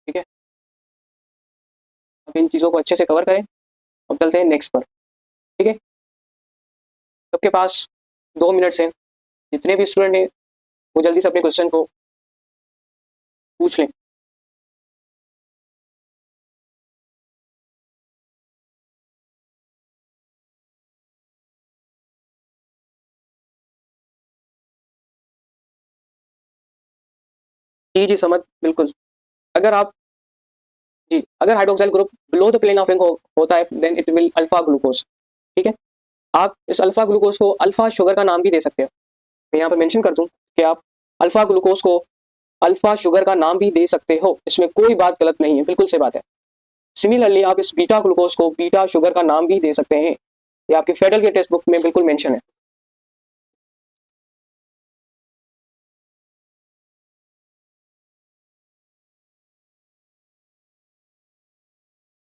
ठीक है। अब इन चीज़ों को अच्छे से कवर करें। अब चलते हैं नेक्स्ट पर, ठीक है। सबके पास 2 मिनट हैं, जितने भी स्टूडेंट हैं वो जल्दी से अपने क्वेश्चन को पूछ लें। जी जी, समझ बिल्कुल। अगर आप, जी, अगर hydroxyl group below the plane of ring होता है then it will alpha glucose, ठीक है। आप इस अल्फा ग्लूकोज को अल्फा शुगर का नाम भी दे सकते हो। मैं यहाँ पर मेंशन कर दूं कि आप अल्फा ग्लूकोज को अल्फा शुगर का नाम भी दे सकते हो, इसमें कोई बात गलत नहीं है, बिल्कुल सही बात है। सिमिलरली आप इस बीटा ग्लूकोज को बीटा शुगर का नाम भी दे सकते हैं, ये आपके फेडरल के टेक्स्ट बुक में बिल्कुल मेंशन है।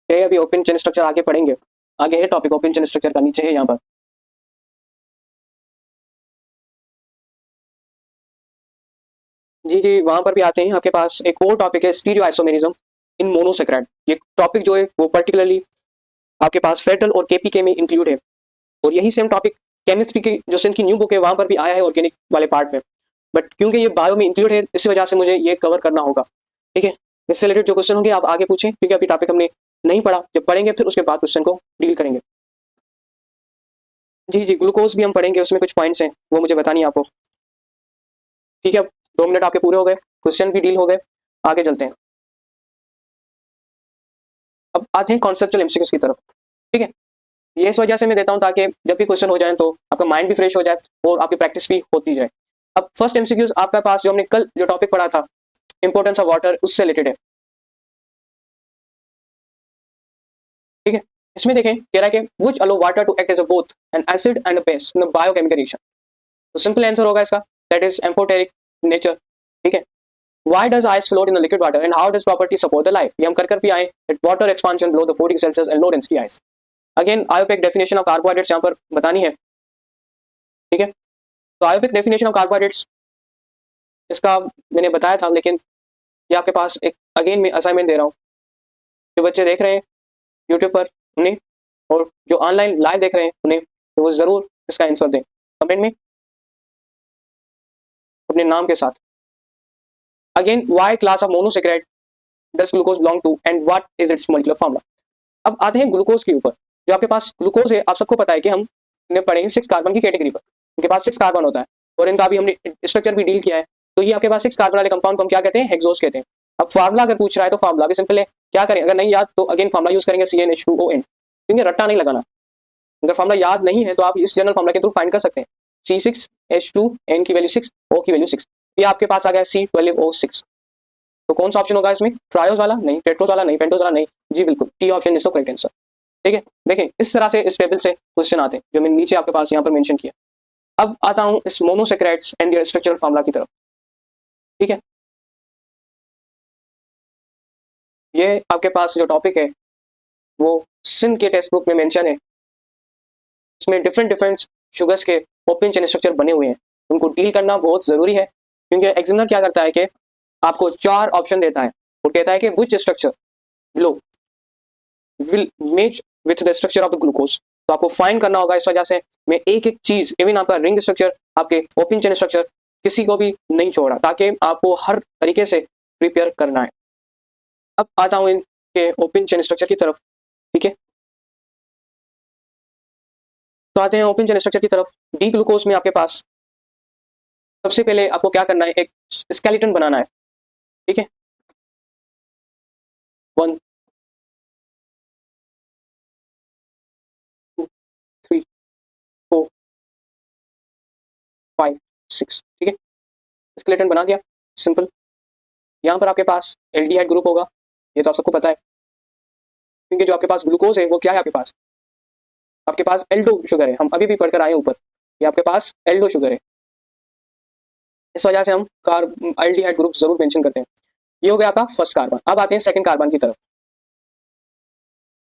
ये अभी ओपन चेन स्ट्रक्चर आगे पढ़ेंगे, आगे है टॉपिक ओपन चेन स्ट्रक्चर का, नीचे है यहाँ पर। जी जी, वहां पर भी आते हैं। आपके पास एक और टॉपिक है स्टीरियो आइसोमेरिज्म इन मोनोसेक्राइड। ये टॉपिक जो है वो पर्टिकुलरली आपके पास फेडरल और केपीके में इंक्लूड है, और यही सेम टॉपिक केमिस्ट्री की जो सेम की न्यू बुक है वहां पर भी आया है ऑर्गेनिक वाले पार्ट में, बट क्योंकि ये बायो में इंक्लूड है इसी वजह से मुझे ये कवर करना होगा, ठीक है। इससे रिलेटेड जो क्वेश्चन होंगे आप आगे पूछें, क्योंकि अभी टॉपिक हमने नहीं पढ़ा, जब पढ़ेंगे फिर उसके बाद क्वेश्चन को डील करेंगे। जी जी, ग्लूकोज भी हम पढ़ेंगे, उसमें कुछ पॉइंट्स हैं वो मुझे बतानी है आपको, ठीक है। अब 2 मिनट आपके पूरे हो गए, क्वेश्चन भी डील हो गए, आगे चलते हैं। अब आते हैं कॉन्सेप्चुअल एमसीक्यूज की तरफ, ठीक है। ये इस वजह से मैं देता हूँ ताकि जब भी क्वेश्चन हो जाए तो आपका माइंड भी फ्रेश हो जाए और आपकी प्रैक्टिस भी होती जाए। अब फर्स्ट एमसीक्यूज आपके पास जो हमने कल जो टॉपिक पढ़ा था इंपॉर्टेंस ऑफ वाटर, उससे रिलेटेड है, ठीक है। इसमें देखें कह रहा है कि which allow water to act as a both an acid and a base in biochemical reaction. तो सिंपल आंसर होगा इसका, दैट इज एम्फोटेरिक नेचर, ठीक है। Why does ice float in the liquid water and how does property support the life? ये हम कर भी आए, that water expansion below the 40 Celsius and low density ice. Again आयो पे एक डेफिनेशन ऑफ कार्बोहाइड्रेट्स यहाँ पर बतानी है, ठीक है। तो आयोपिक डेफिनेशन ऑफ कार्बोहाइड्रेट्स इसका मैंने बताया था, लेकिन ये आपके पास एक अगेन मैं असाइनमेंट दे रहा हूँ। जो बच्चे देख रहे हैं यूट्यूब पर उन्हें, और जो ऑनलाइन लाइव देख रहे हैं उन्हें, तो वो जरूर इसका आंसर दें कमेंट में अपने नाम के साथ। Again, why class of monosaccharide does glucose belong to and what is its molecular formula. अब आते हैं ग्लूकोज के ऊपर। जो आपके पास ग्लूकोज है, आप सबको पता है कि हमने पढ़े 6 कार्बन की कैटेगरी पर। इनके पास 6 कार्बन होता है और इनका भी हमने स्ट्रक्चर भी डील किया है। तो ये आपके पास 6 कार्बन वाले कंपाउंड को हम क्या कहते हैं? हेक्सोस कहते हैं। अब फार्मूला अगर पूछ रहा है तो फार्मूला भी सिंपल है, क्या करें? अगर नहीं याद तो अगेन फार्मूला यूज करेंगे CnH2ON, क्योंकि रट्टा नहीं लगाना। अगर फार्मूला याद नहीं है तो आप इस जनरल फार्मूला के थ्रू फाइंड कर सकते हैं। C6H2, N की वैल्यू 6, O की वैल्यू 6। ये आपके पास आ गया C12O6। तो कौन सा ऑप्शन होगा इसमें? ट्रायोस वाला नहीं, टेट्रोस वाला नहीं, पेंटोस वाला नहीं, जी बिल्कुल T option is the correct answer. ठीक है, देखें इस तरह से इस टेबल से क्वेश्चन आते हैं जो मैंने नीचे आपके पास यहाँ पर मेंशन किया। अब आता हूँ इस monosaccharides and their structural formula की तरफ। ठीक है, ये आपके पास जो टॉपिक है वो सिंध के टेक्स्ट बुक में मेंशन है। इसमें डिफरेंट शुगर्स के ओपन चेन स्ट्रक्चर बने हुए हैं, उनको डील करना बहुत जरूरी है, क्योंकि एग्जामिनर क्या करता है कि आपको 4 ऑप्शन देता है और कहता है कि which structure below will match with the structure of the glucose. तो आपको फाइंड करना होगा। इस वजह से मैं एक एक चीज, इवन आपका रिंग स्ट्रक्चर, आपके ओपन चेन स्ट्रक्चर, किसी को भी नहीं छोड़ा, ताकि आपको हर तरीके से प्रिपेयर करना है। अब आता हूँ इनके ओपन चेन स्ट्रक्चर की तरफ। ठीक है, तो आते हैं ओपन चेन स्ट्रक्चर की तरफ। डी ग्लूकोज में आपके पास सबसे पहले आपको क्या करना है? एक स्केलेटन बनाना है। ठीक है, 1 2 3 4 5 6। ठीक है, स्केलेटन बना दिया, सिंपल। यहाँ पर आपके पास एल्डिहाइड ग्रुप होगा, ये तो आप सबको पता है, क्योंकि जो आपके पास ग्लूकोज है वो क्या है? आपके पास एल्डो शुगर है। हम अभी भी पढ़कर आए ऊपर, ये आपके पास एल्डो शुगर है। इस वजह से हम एल्डिहाइड ग्रुप जरूर मेंशन करते हैं। ये हो गया आपका फर्स्ट कार्बन। अब आते हैं सेकंड कार्बन की तरफ।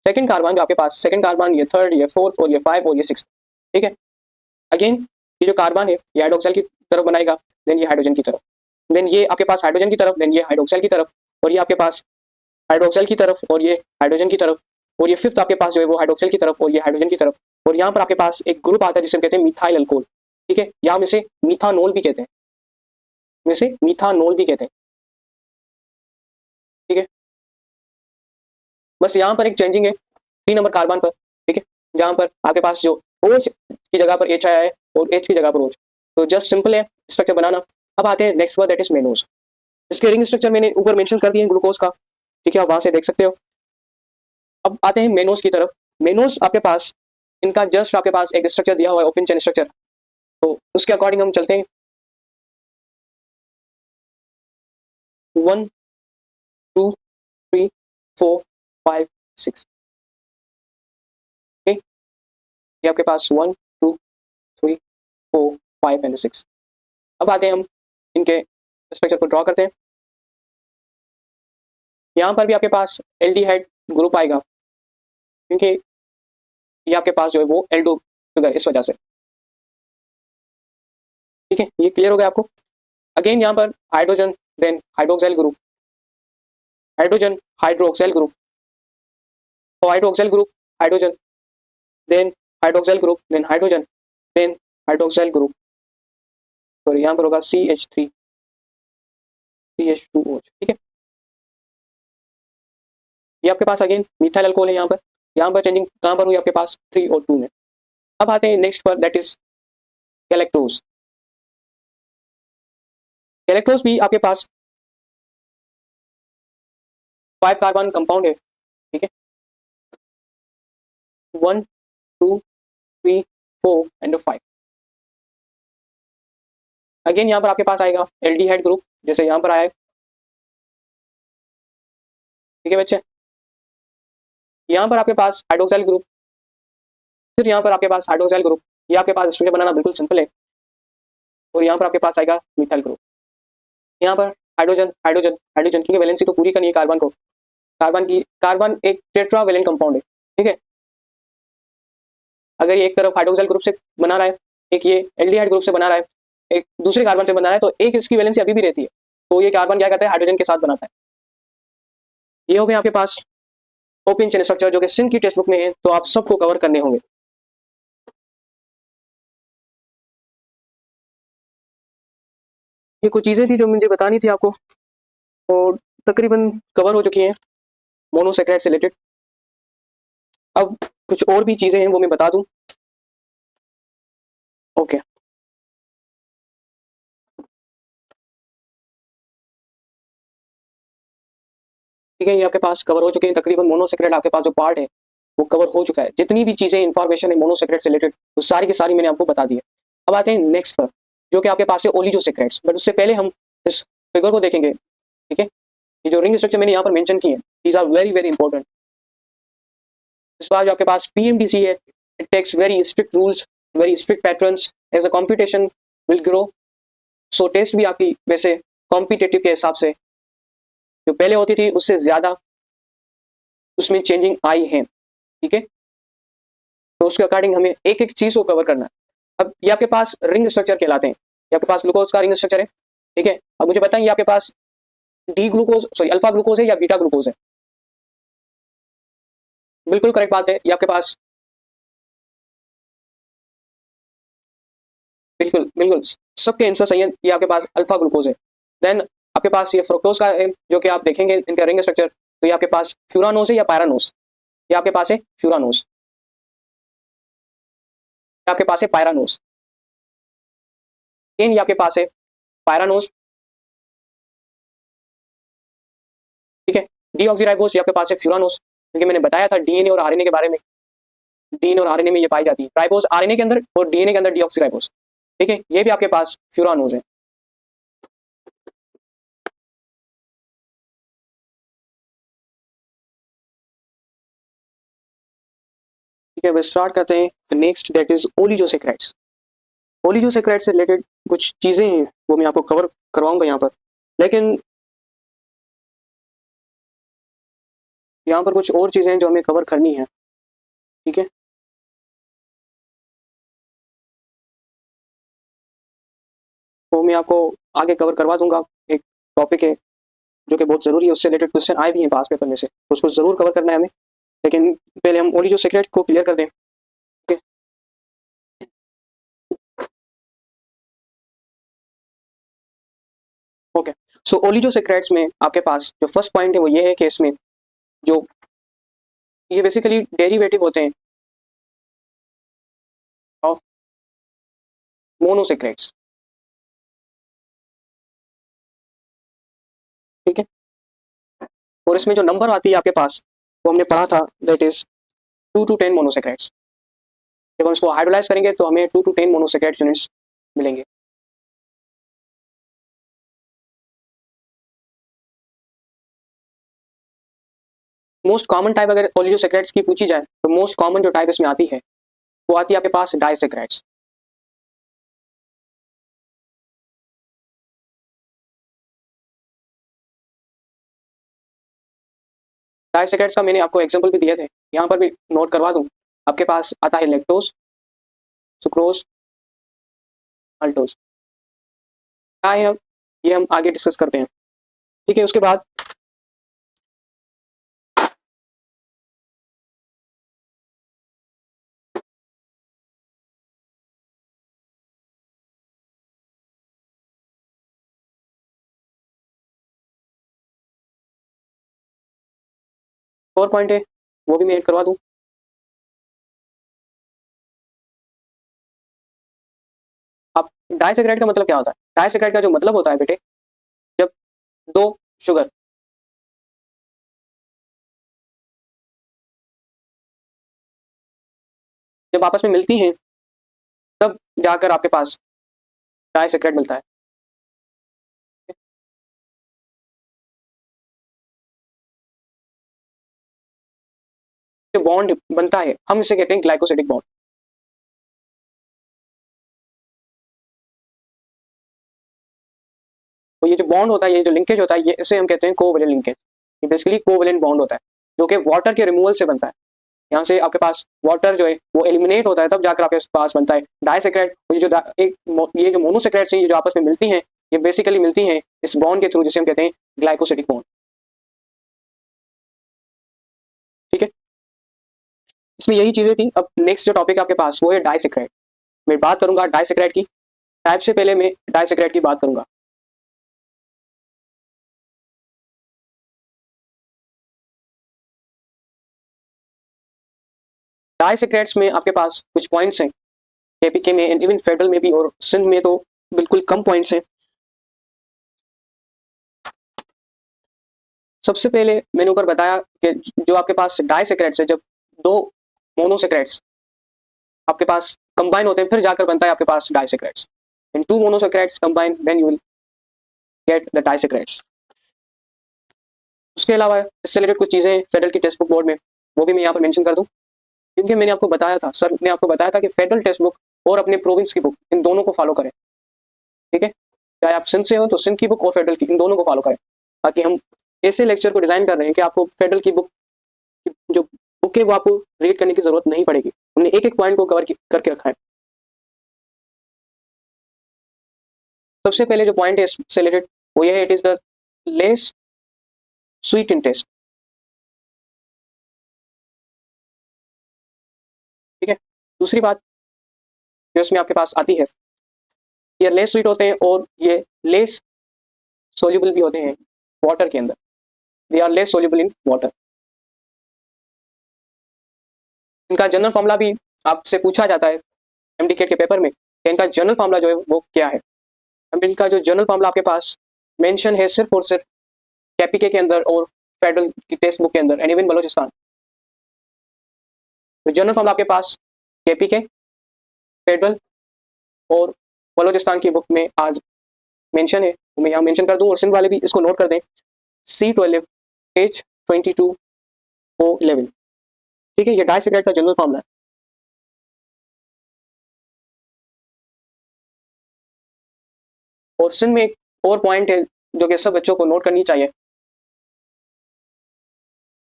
सेकंड कार्बन जो आपके पास, सेकंड कार्बन, ये थर्ड, ये फोर्थ, और ये 5 और ये 6। ठीक है, अगेन ये जो कार्बन है ये हाइड्रोक्साइल की तरफ बनाएगा, देन ये हाइड्रोजन की तरफ, देन ये आपके पास हाइड्रोजन की तरफ, देन ये हाइड्रोक्साइल की तरफ, और ये आपके पास हाइड्रोक्साइल की तरफ, और ये हाइड्रोजन की तरफ, और ये फिफ्थ आपके पास जो है वो हाइड्रोक्साइल की तरफ और ये हाइड्रोजन की तरफ। और यहाँ पर आपके पास एक ग्रुप आता है जिसे कहते हैं मिथाइल अल्कोहल। ठीक है, यहाँ में से मीथानोल भी कहते हैं, में से मीथानोल भी कहते हैं। ठीक है, बस यहाँ पर एक चेंजिंग है 3 नंबर कार्बन पर। ठीक है, जहाँ पर आपके पास जो OH की जगह पर H आया है और H की जगह पर OH, तो जस्ट सिंपल है स्ट्रक्चर बनाना। अब आते हैं next word, that is mannose. इसके रिंग स्ट्रक्चर मैंने ऊपर मेंशन कर दिए हैं ग्लूकोज का। ठीक है, आप वहां से देख सकते हो। अब आते हैं मेनोज की तरफ। मेनोज आपके पास, इनका जस्ट आपके पास एक स्ट्रक्चर दिया हुआ है, ओपन चेन स्ट्रक्चर, तो उसके अकॉर्डिंग हम चलते हैं। 1 2 3 4 5 6। ठीक, ये आपके पास 1 2 3 4 5 एंड 6। अब आते हैं हम इनके स्ट्रक्चर को ड्रॉ करते हैं। यहाँ पर भी आपके पास एल्डिहाइड ग्रुप आएगा, क्योंकि ये आपके पास जो है वो एल्डो शुगर, इस वजह से। ठीक है, ये क्लियर हो गया आपको। अगेन यहाँ पर hydrogen, then hydroxyl group, hydrogen hydroxyl group, तो hydroxyl group, hydrogen, then hydroxyl group, then hydrogen, then hydroxyl group, तो यहाँ पर होगा CH3 CH2OH। ठीक है, ये आपके पास अगेन मिथाइल अल्कोहल है। यहाँ पर चेंजिंग कहाँ पर हुई? आपके पास 3 और 2 में। अब आते हैं नेक्स्ट पर, दैट इज गैलेक्टोज। गैलेक्टोज भी आपके पास 5 कार्बन कंपाउंड है। ठीक है, 1 2 3 4 एंड 5। अगेन यहाँ पर आपके पास आएगा एल्डिहाइड ग्रुप, जैसे यहाँ पर आया है। ठीक है बच्चे, यहाँ पर आपके पास हाइड्रोक्साइल ग्रुप, फिर यहाँ पर आपके पास हाइड्रोक्साइल ग्रुप। ये आपके पास स्ट्रक्चर बनाना बिल्कुल सिंपल है। और यहाँ पर आपके पास आएगा मिथाइल ग्रुप। यहाँ पर हाइड्रोजन हाइड्रोजन हाइड्रोजन, क्योंकि वैलेंसी तो पूरी करनी है कार्बन को। कार्बन एक टेट्रावेलेंट कंपाउंड है। ठीक है, अगर ये एक तरफ हाइड्रोक्साइल ग्रुप से बना रहा है, एक ये एल्डिहाइड ग्रुप से बना रहा है, एक दूसरे कार्बन से बना है तो एक इसकी वैलेंसी अभी भी रहती है, तो ये कार्बन क्या कहते हैं, हाइड्रोजन के साथ बनाता है। ये हो गया आपके पास ओपन चेन स्ट्रक्चर जो कि सिंह की टेक्स्ट बुक में है, तो आप सबको कवर करने होंगे। ये कुछ चीजें थी जो मुझे बतानी थी आपको, और तकरीबन कवर हो चुकी हैं मोनोसेक्राइड से रिलेटेड। अब कुछ और भी चीजें हैं वो मैं बता दूं। ओके, ठीक है, ये आपके पास कवर हो चुके हैं तकरीबन। मोनोसेक्राइड आपके पास जो पार्ट है वो कवर हो चुका है। जितनी भी चीजें इंफॉर्मेशन है मोनोसेक्राइड से रिलेटेड वो सारी की सारी मैंने आपको बता दी है। अब आते हैं नेक्स्ट पर, जो कि आपके पास है ओलिगोसेक्राइड्स। बट उससे पहले हम इस फिगर को देखेंगे। ठीक है, ये जो रिंग स्ट्रक्चर मैंने यहाँ पर मेंशन किए हैं, these are very very important. इस बार जो आपके पास पीएमडीसी है, it takes very strict rules, very strict patterns. As a competition will grow, so test भी आपकी वैसे कॉम्पिटेटिव के हिसाब से जो पहले होती थी उससे ज्यादा उसमें चेंजिंग आई है। ठीक है, तो उसके अकॉर्डिंग हमें एक एक चीज को कवर करना है। अब ये आपके पास रिंग स्ट्रक्चर कहलाते हैं। ये आपके पास ग्लूकोज का रिंग स्ट्रक्चर है। ठीक है, अब मुझे बताएं ये आपके पास D glucose sorry alpha glucose है या बीटा ग्लूकोज है? बिल्कुल करेक्ट बात है, ये आपके पास बिल्कुल बिल्कुल सबके आंसर सही है। ये आपके पास अल्फा ग्लूकोज है। देन आपके पास ये फ्रुक्टोज का है, जो कि आप देखेंगे इनका रिंग स्ट्रक्चर, तो ये आपके पास फ्यूरानोज है या पायरानोज? ये आपके पास है फ्यूरानोज, आपके पास है पायरानोज। ये आपके पास है पायरानोज। ठीक है, डीऑक्सीराइबोस ये आपके पास है फ्यूरानोज, क्योंकि मैंने बताया था डीएनए और आरएनए के बारे में। डीएनए और आरएनए में ये पाई जाती है, राइबोस आरएनए के अंदर और डीएनए के अंदर डीऑक्सीराइबोस। ठीक है, ये भी आपके पास फ्यूरानोज है। ठीक है, अब स्टार्ट करते हैं next, that is oligosaccharides. Oligosaccharide से रिलेटेड कुछ चीजें हैं वो मैं आपको कवर करवाऊंगा यहाँ पर, लेकिन यहाँ पर कुछ और चीजें हैं जो हमें कवर करनी है। ठीक है, तो मैं आपको आगे कवर करवा दूंगा। एक टॉपिक है जो कि बहुत जरूरी है, उससे रिलेटेड क्वेश्चन आए भी हैं पास पेपर में से, तो उसको जरूर कवर करना है हमें। लेकिन पहले हम ओलिगोसैकेराइड को क्लियर कर दें। ठीक है, ओके। सो ओलिगोसैकेराइड्स में आपके पास जो फर्स्ट पॉइंट है वो ये है कि इसमें जो ये बेसिकली डेरिवेटिव होते हैं ऑफ मोनोसैकेराइड्स। ठीक है, और इसमें जो नंबर आती है आपके पास वो हमने पढ़ा था, दैट इज 2 to 10 मोनोसैकेराइड्स। जब हम इसको हाइड्रोलाइज करेंगे तो हमें 2 to 10 मोनोसैकेराइड यूनिट्स मिलेंगे। मोस्ट कॉमन टाइप अगर ओलिगोसैकेराइड्स की पूछी जाए तो मोस्ट कॉमन जो टाइप इसमें आती है वो आती है आपके पास डाइसैकेराइड्स। डाइसैकेराइड्स का मैंने आपको एग्जांपल भी दिए थे, यहाँ पर भी नोट करवा दूं। आपके पास आता है लैक्टोज, सुक्रोज, माल्टोज। क्या है अब ये हम आगे डिस्कस करते हैं। ठीक है, उसके बाद 4 पॉइंट है वो भी मैं ऐड करवा दूं। अब डाइसैकेराइड का मतलब क्या होता है? डाइसैकेराइड का जो मतलब होता है बेटे, जब दो शुगर जब आपस में मिलती हैं तब जाकर आपके पास डाइसैकेराइड मिलता है। जो बॉन्ड बनता है हम इसे कहते हैं ग्लाइकोसिडिक बॉन्ड। तो ये जो बॉन्ड होता है, ये जो लिंकेज होता है, ये इसे हम कहते हैं कोवैलेंट लिंकेज। ये बेसिकली कोवैलेंट बॉन्ड होता है जो कि वाटर के रिमूवल से बनता है। यहाँ से आपके पास वाटर जो है वो एलिमिनेट होता है, तब जाकर आपके पास बनता है डाइसेक्राइड। ये जो मोनोसेक्राइड्स हैं, ये जो आपस में मिलती हैं, ये बेसिकली मिलती हैं इस बॉन्ड के थ्रू, जिसे हम कहते हैं ग्लाइकोसिडिक बॉन्ड। ठीक है, इसमें यही चीजें थी। अब नेक्स्ट जो टॉपिक आपके पास वो है डाइसेक्राइड। मैं बात करूंगा डाइसेक्राइड की टाइप से पहले मैं डाइसेक्राइड की बात करूंगा। डाइसेक्राइड्स में आपके पास कुछ पॉइंट्स हैं, केपीके में एंड इवन फेडरल में भी, और सिंध में तो बिल्कुल कम पॉइंट्स हैं। सबसे पहले मैंने ऊपर बताया कि जो आपके पास डाइसेक्राइड्स है, जब दो मोनोसेक्राइड्स आपके पास कंबाइन होते हैं, फिर जाकर बनता है आपके पास disaccharides. And two monosaccharides combine, then you will get the disaccharides. उसके अलावा इससे रिलेटेड कुछ चीज़ें फेडरल की टेक्स्ट बुक बोर्ड में, वो भी मैं यहाँ पर मेंशन कर दूँ, क्योंकि मैंने आपको बताया था, सर ने आपको बताया था कि फेडरल टेक्स्ट बुक और अपने प्रोविंस की बुक, इन दोनों को फॉलो करें। ठीक है, चाहे आप सिंध से हो तो सिंध की बुक और फेडरल की, इन दोनों को फॉलो करें, ताकि हम ऐसे लेक्चर को डिजाइन कर रहे हैं कि आपको फेडरल की बुक जो बुक है वो आपको रीड करने की जरूरत नहीं पड़ेगी। हमने एक एक पॉइंट को कवर करके रखा है। सबसे पहले जो पॉइंट है इससे रिलेटेड वो ये है, it is the less sweet in taste. ठीक है, दूसरी बात जो इसमें आपके पास आती है, ये लेस स्वीट होते हैं और ये लेस सोल्यूबल भी होते हैं वाटर के अंदर। They are less soluble in water. इनका जनरल फॉर्मूला भी आपसे पूछा जाता है एमडीके के पेपर में, कि इनका जनरल फॉर्मूला जो है वो क्या है। अब इनका जो जनरल फॉर्मूला आपके पास मेंशन है सिर्फ और सिर्फ केपीके के अंदर और फेडरल की टेक्स्ट बुक के अंदर एंड इवन बलोचिस्तान। तो जनरल फॉर्मूला आपके पास केपीके, फेडरल और बलोचिस्तान की बुक में आज मेंशन है, तो मैं यहाँ मेंशन कर दूं, और सिंध वाले भी इसको नोट कर दें, C12 पेज 22 को 11। ठीक है, ये डाइसेक्राइड का जनरल फॉर्मूला है। और सिंध में एक और पॉइंट है जो कि सब बच्चों को नोट करनी चाहिए।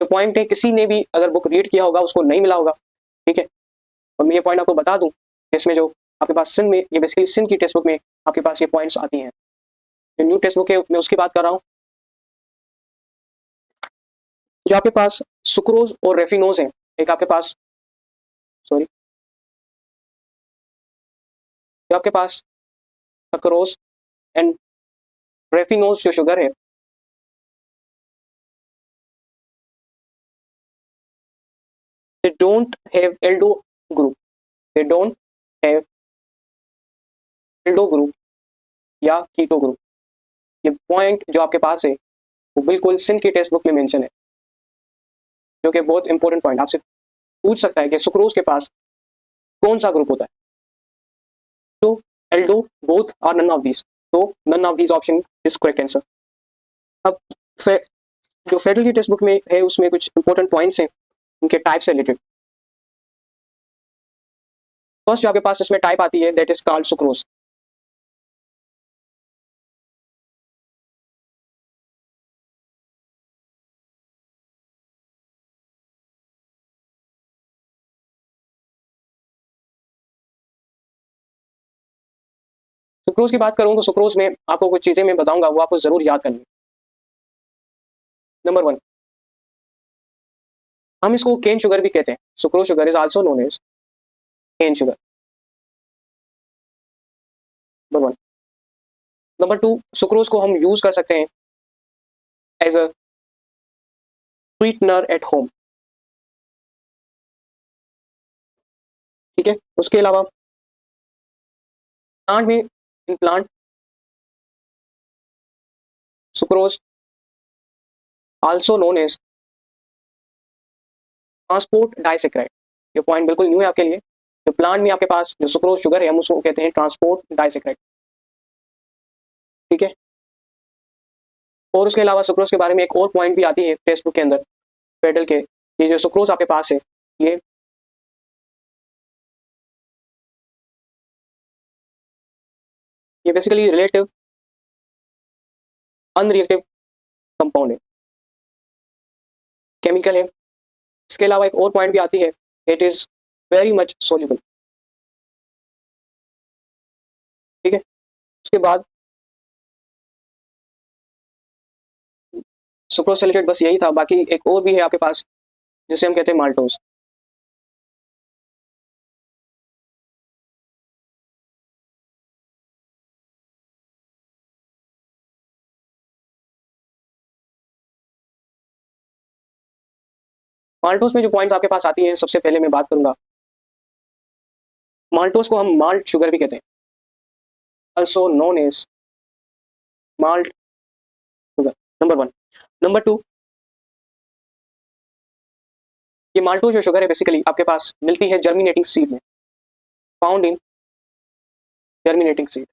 जो पॉइंट है, किसी ने भी अगर बुक रीड किया होगा उसको नहीं मिला होगा। ठीक है, और मैं ये पॉइंट आपको बता दूं, इसमें जो आपके पास सिंध में, ये बेसिकली सिंध की टेक्स्ट बुक में आपके पास ये पॉइंट्स आती हैं। जो न्यू टेक्स्ट बुक है मैं उसकी बात कर रहा हूँ। जो आपके पास सुक्रोज और रेफिनोज है, एक आपके पास, सॉरी, जो आपके पास सक्रोज एंड रेफिनोज जो शुगर है, they don't have aldo group, they don't have aldo group या कीटो ग्रुप। ये पॉइंट जो आपके पास है वो बिल्कुल सिंध की टेक्स्ट बुक में मेंशन है, जो कि बहुत इंपॉर्टेंट पॉइंट आपसे पूछ सकता है कि सुक्रोज के पास कौन सा ग्रुप होता है। तो एल्डो, बोथ और नन ऑफ दीज, तो none of these option is correct answer. अब जो फेडरल की टेक्स्ट बुक में है उसमें कुछ इंपॉर्टेंट पॉइंट्स हैं उनके टाइप से रिलेटेड। फर्स्ट जो आपके पास इसमें टाइप आती है, that is called sucrose. Sucrose की बात करूं तो सुक्रोज में आपको कुछ चीजें मैं बताऊंगा, वो आपको जरूर याद करनी है। नंबर 1, हम इसको केन शुगर भी कहते हैं। Sucrose sugar is also known as cane sugar. Number 1। Number 2, sucrose को हम यूज कर सकते हैं as a sweetener at home. ठीक है, उसके अलावा प्लांट में, in plant sucrose also known as transport disaccharide. ये पॉइंट बिल्कुल न्यू है आपके लिए। जो प्लांट में आपके पास जो सुक्रोज शुगर है, हम उसको कहते हैं ट्रांसपोर्ट डाइसेक्राइड। ठीक है, और उसके अलावा सुक्रोज के बारे में एक और पॉइंट भी आती है टेक्स्ट बुक के अंदर फेडरल के, ये जो सुक्रोज आपके पास है, ये बेसिकली रिलेटिव अनरिएक्टिव कंपाउंड है, केमिकल है, इसके अलावा एक और पॉइंट भी आती है, it is very much soluble. ठीक है, उसके बाद सुक्रोज से रिलेटेड बस यही था। बाकी एक और भी है आपके पास जिसे हम कहते हैं माल्टोज। माल्टोज में जो पॉइंट्स आपके पास आती हैं, सबसे पहले मैं बात करूंगा, माल्टोज को हम माल्ट शुगर भी कहते हैं, also known as malt sugar, number one. Number two, ये माल्टोज जो शुगर है बेसिकली आपके पास मिलती है जर्मिनेटिंग सीड में, फाउंड इन जर्मिनेटिंग सीड।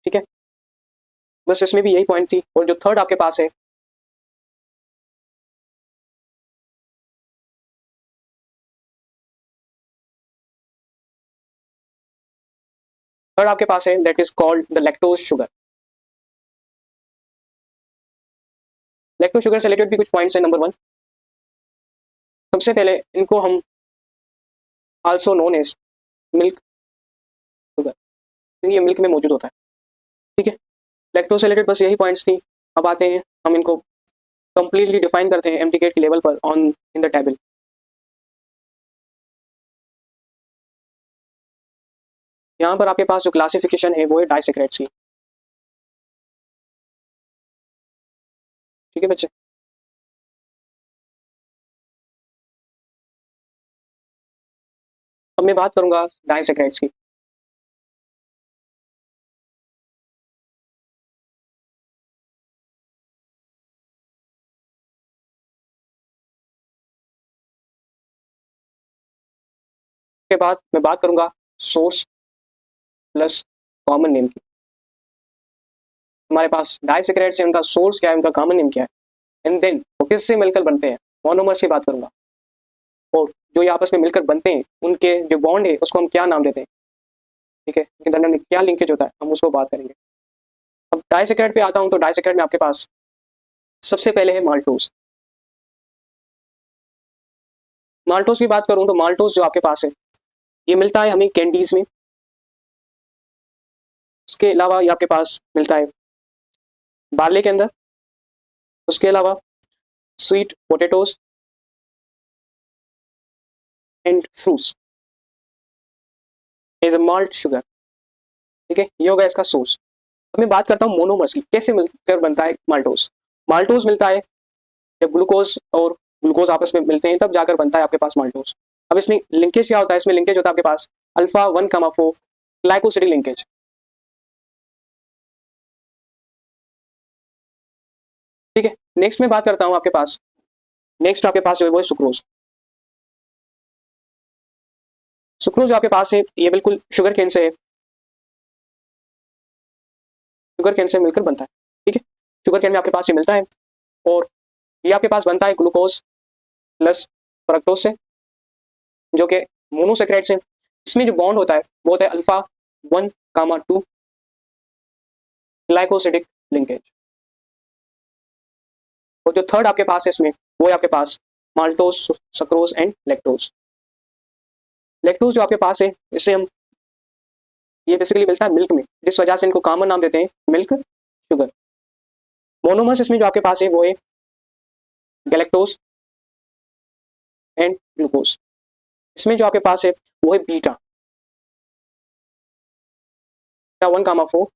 ठीक है, बस इसमें भी यही पॉइंट थी। और जो थर्ड आपके पास है, थर्ड आपके पास है that is called the lactose sugar. Lactose sugar से रिलेटेड भी कुछ पॉइंट्स है। नंबर वन, सबसे पहले इनको हम also known as milk sugar, क्योंकि ये मिल्क में मौजूद होता है। ठीक है, लैक्टोज से रिलेटेड बस यही पॉइंट्स थी। अब आते हैं, हम इनको कंप्लीटली डिफाइन करते हैं एमटीकेट के लेवल पर ऑन इन द टेबल। यहाँ पर आपके पास जो क्लासिफिकेशन है वो है डाइसेक्रेट्स की। ठीक है बच्चे, अब मैं बात करूंगा डाइसेक्रेट्स की। के बाद मैं बात करूंगा सोर्स प्लस कॉमन नेम की। हमारे पास डाइसेक्रेट्स है, उनका सोर्स क्या है, उनका कॉमन नेम क्या है, एंड देन वो किससे मिलकर बनते हैं, मोनोमर्स की बात करूंगा। और जो ये आपस में मिलकर बनते हैं उनके जो बॉन्ड है उसको हम क्या नाम देते हैं। ठीक है, इनके दरमियान में क्या लिंकेज होता है, हम उसको बात करेंगे। अब डाइसेक्रेट पे आता हूँ, तो डाइसेक्रेट में आपके पास सबसे पहले है माल्टोज। माल्टोज की बात करूँ तो माल्टोज जो आपके पास है ये मिलता है हमें कैंडीज में। उसके अलावा ये आपके पास मिलता है बार्ले के अंदर। उसके अलावा sweet potatoes and fruits as a malt sugar. ठीक है, ये होगा इसका सोर्स। अब मैं बात करता हूँ मोनोमर्स की, कैसे मिलकर बनता है माल्टोज। माल्टोज मिलता है जब ग्लूकोज और ग्लूकोज आपस में मिलते हैं, तब जाकर बनता है आपके पास माल्टोज। अब इसमें लिंकेज क्या होता है, इसमें लिंकेज होता है आपके पास अल्फा 1,4 ग्लाइकोसिडिक लिंकेज। ठीक है, नेक्स्ट में बात करता हूँ आपके पास, नेक्स्ट आपके पास जो है वो है सुक्रोज। सुक्रोज जो आपके पास है ये बिल्कुल शुगर केन से है, शुगर केन से मिलकर बनता है। ठीक है, शुगर केन में आपके पास ये मिलता है और ये आपके पास बनता है ग्लूकोज प्लस फ्रक्टोज से, जो कि मोनोसेक्राइड्स है। इसमें जो बॉन्ड होता है वो होता है अल्फा 1,2 ग्लाइकोसिडिक लिंकेज। और जो थर्ड आपके पास है इसमें वो है आपके पास maltose, sucrose and lactose. Lactose जो आपके पास है इससे हम, ये बेसिकली मिलता है मिल्क में, जिस वजह से इनको कॉमन नाम देते हैं मिल्क शुगर। मोनोमर्स इसमें जो आपके पास है वो है गैलेक्टोज एंड ग्लूकोज। इसमें जो आपके पास है वो है बीटा 1,4।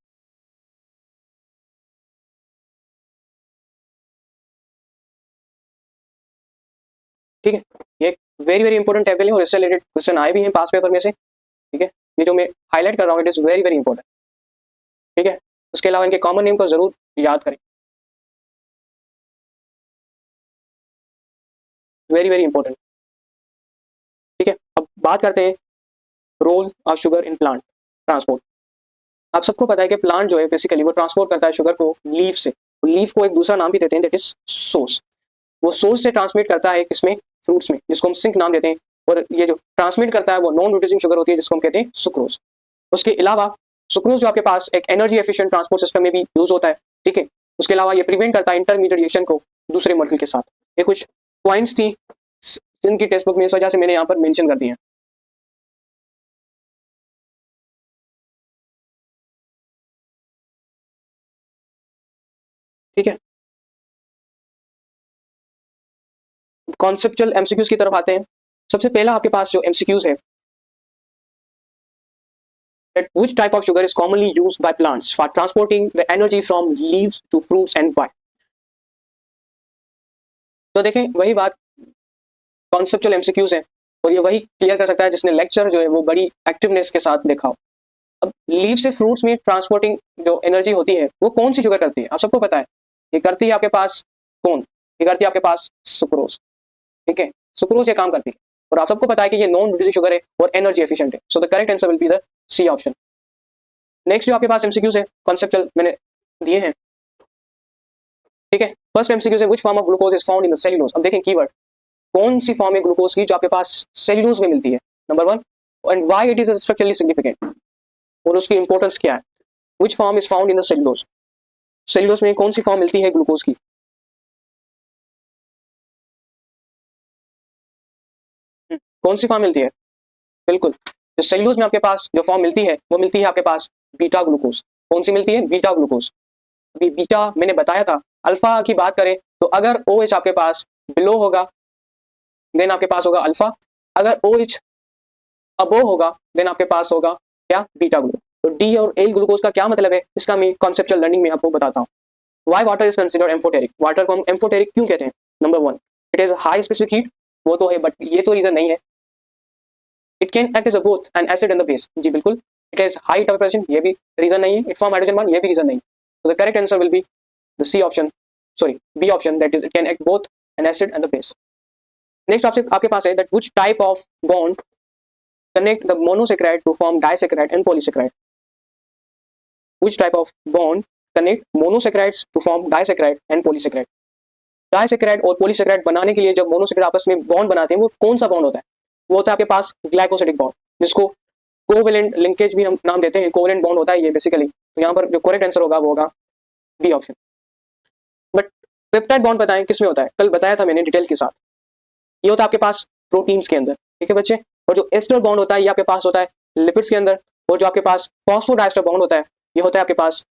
ठीक है, ये वेरी वेरी इंपॉर्टेंट टेबल है और इससे रिलेटेड क्वेश्चन आए भी हैं पास पेपर में से। ठीक है, ये जो मैं हाईलाइट कर रहा हूँ it is very very important. ठीक है, उसके अलावा इनके कॉमन नेम को जरूर याद करें, वेरी वेरी इंपॉर्टेंट। ठीक है, अब बात करते हैं role of sugar in plant transport. आप सबको पता है कि प्लांट जो है बेसिकली वो ट्रांसपोर्ट करता है शुगर को लीफ से। लीफ को एक दूसरा नाम भी देते हैं दैट इज सोर्स। वो सोर्स से ट्रांसमिट करता है किसमें, फ्रूट्स में, जिसको हम सिंक नाम देते हैं। और ये जो ट्रांसमिट करता है वो नॉन रिड्यूसिंग शुगर होती है जिसको हम कहते हैं सुक्रोज। उसके अलावा सुक्रोज जो आपके पास एक एनर्जी एफिशिएंट ट्रांसपोर्ट सिस्टम में भी यूज होता है। ठीक है, उसके अलावा ये प्रिवेंट करता है इंटरमीडिएशन को दूसरे मॉलिक्यूल के साथ। ये कुछ पॉइंट्स थी जिनकी टेक्स्ट बुक में, इस वजह से मैंने यहाँ पर मेंशन कर दिया। ठीक है, कॉन्सेप्चुअल एमसीक्यूज की तरफ आते हैं। सबसे पहला आपके पास जो एमसीक्यूज है, that which type of sugar is commonly used by plants for transporting the energy from leaves to fruits and why? तो देखें वही बात, कॉन्सेप्चुअल एमसीक्यूज है और ये वही क्लियर कर सकता है जिसने लेक्चर जो है वो बड़ी एक्टिवनेस के साथ देखा हो। अब लीव से फ्रूट्स में ट्रांसपोर्टिंग जो एनर्जी होती है वो कौन सी शुगर करती है, आप सबको पता है। ये करती है आपके पास कौन, ये करती है आपके पास सुक्रोज। ठीक है, सुक्रोज ये काम करती है और आप सबको पता है कि ये नॉन रिड्यूसिंग शुगर है और एनर्जी एफिशिएंट है। So the correct answer will be the C option. Next जो आपके पास एमसीक्यूज है कॉन्सेप्चुअल मैंने दिए हैं। ठीक है, फर्स्ट एमसीक्यूज है which form of glucose is found in the cellulose. अब देखें कीवर्ड, कौन सी फॉर्म है ग्लूकोज की जो आपके पास सेल्यूलोज में मिलती है, number 1, and why it is structurally significant, और उसकी इंपॉर्टेंस क्या है। Which form is found in the cellulose, cellulose में कौन सी फॉर्म मिलती है ग्लूकोज की। कौन सी फॉर्म मिलती है, बिल्कुल जो सेल्यूलोज में आपके पास जो फॉर्म मिलती है वो मिलती है आपके पास बीटा ग्लूकोज। कौन सी मिलती है, बीटा ग्लूकोज। अभी बीटा मैंने बताया था। अल्फा की बात करें तो अगर OH आपके पास बिलो होगा देन आपके पास होगा अल्फा, अगर OH अबो होगा देन आपके पास होगा क्या, बीटा ग्लूकोज। तो डी और एल ग्लूकोज का क्या मतलब है, इसका मैं कॉन्सेप्चुअल लर्निंग में आपको बताता हूँ। Why water is considered amphoteric, water को हम एम्फोटेरिक क्यों कहते हैं। Number 1, it is high specific heat, वो तो है बट ये तो रीजन नहीं है। It can act as a both an acid and the base, जी बिल्कुल। इट इज हाई टेम्परेचर, ये भी रीजन नहीं है। इट फॉर्म हाइड्रोजन बॉन्ड, ये भी रीजन नहीं। तो the correct answer will be the C option, sorry B option, that is it can act both an acid and the base. Next आपके पास है that which type of bond connect the monosaccharide to form disaccharide and polysaccharide. Which type of bond connect monosaccharides to form disaccharide and polysaccharide? Disaccharide और polysaccharide बनाने के लिए जब monosaccharide आपस में बॉन्ड बनाते हैं वो कौन सा बॉन्ड होता है, वो होता है आपके पास ग्लाइकोसिडिक बॉन्ड, जिसको कोवेलेंट लिंकेज भी हम नाम देते हैं। कोवेलेंट बॉन्ड होता है ये बेसिकली। तो यहाँ पर जो करेक्ट आंसर होगा वो होगा B option. But peptide bond बताएं किस में होता है, कल बताया था मैंने डिटेल के साथ। ये होता है आपके पास प्रोटीन्स के अंदर, ठीक है बच्चे। और जो एस्टर बॉन्ड होता है ये आपके पास होता है लिपिड्स के अंदर, और जो आपके पास फॉस्फोडाइस्टर बॉन्ड होता है ये होता है आपके पास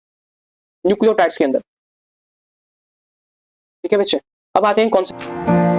न्यूक्लियोटाइड्स के अंदर। ठीक है बच्चे, अब आते हैं कौन से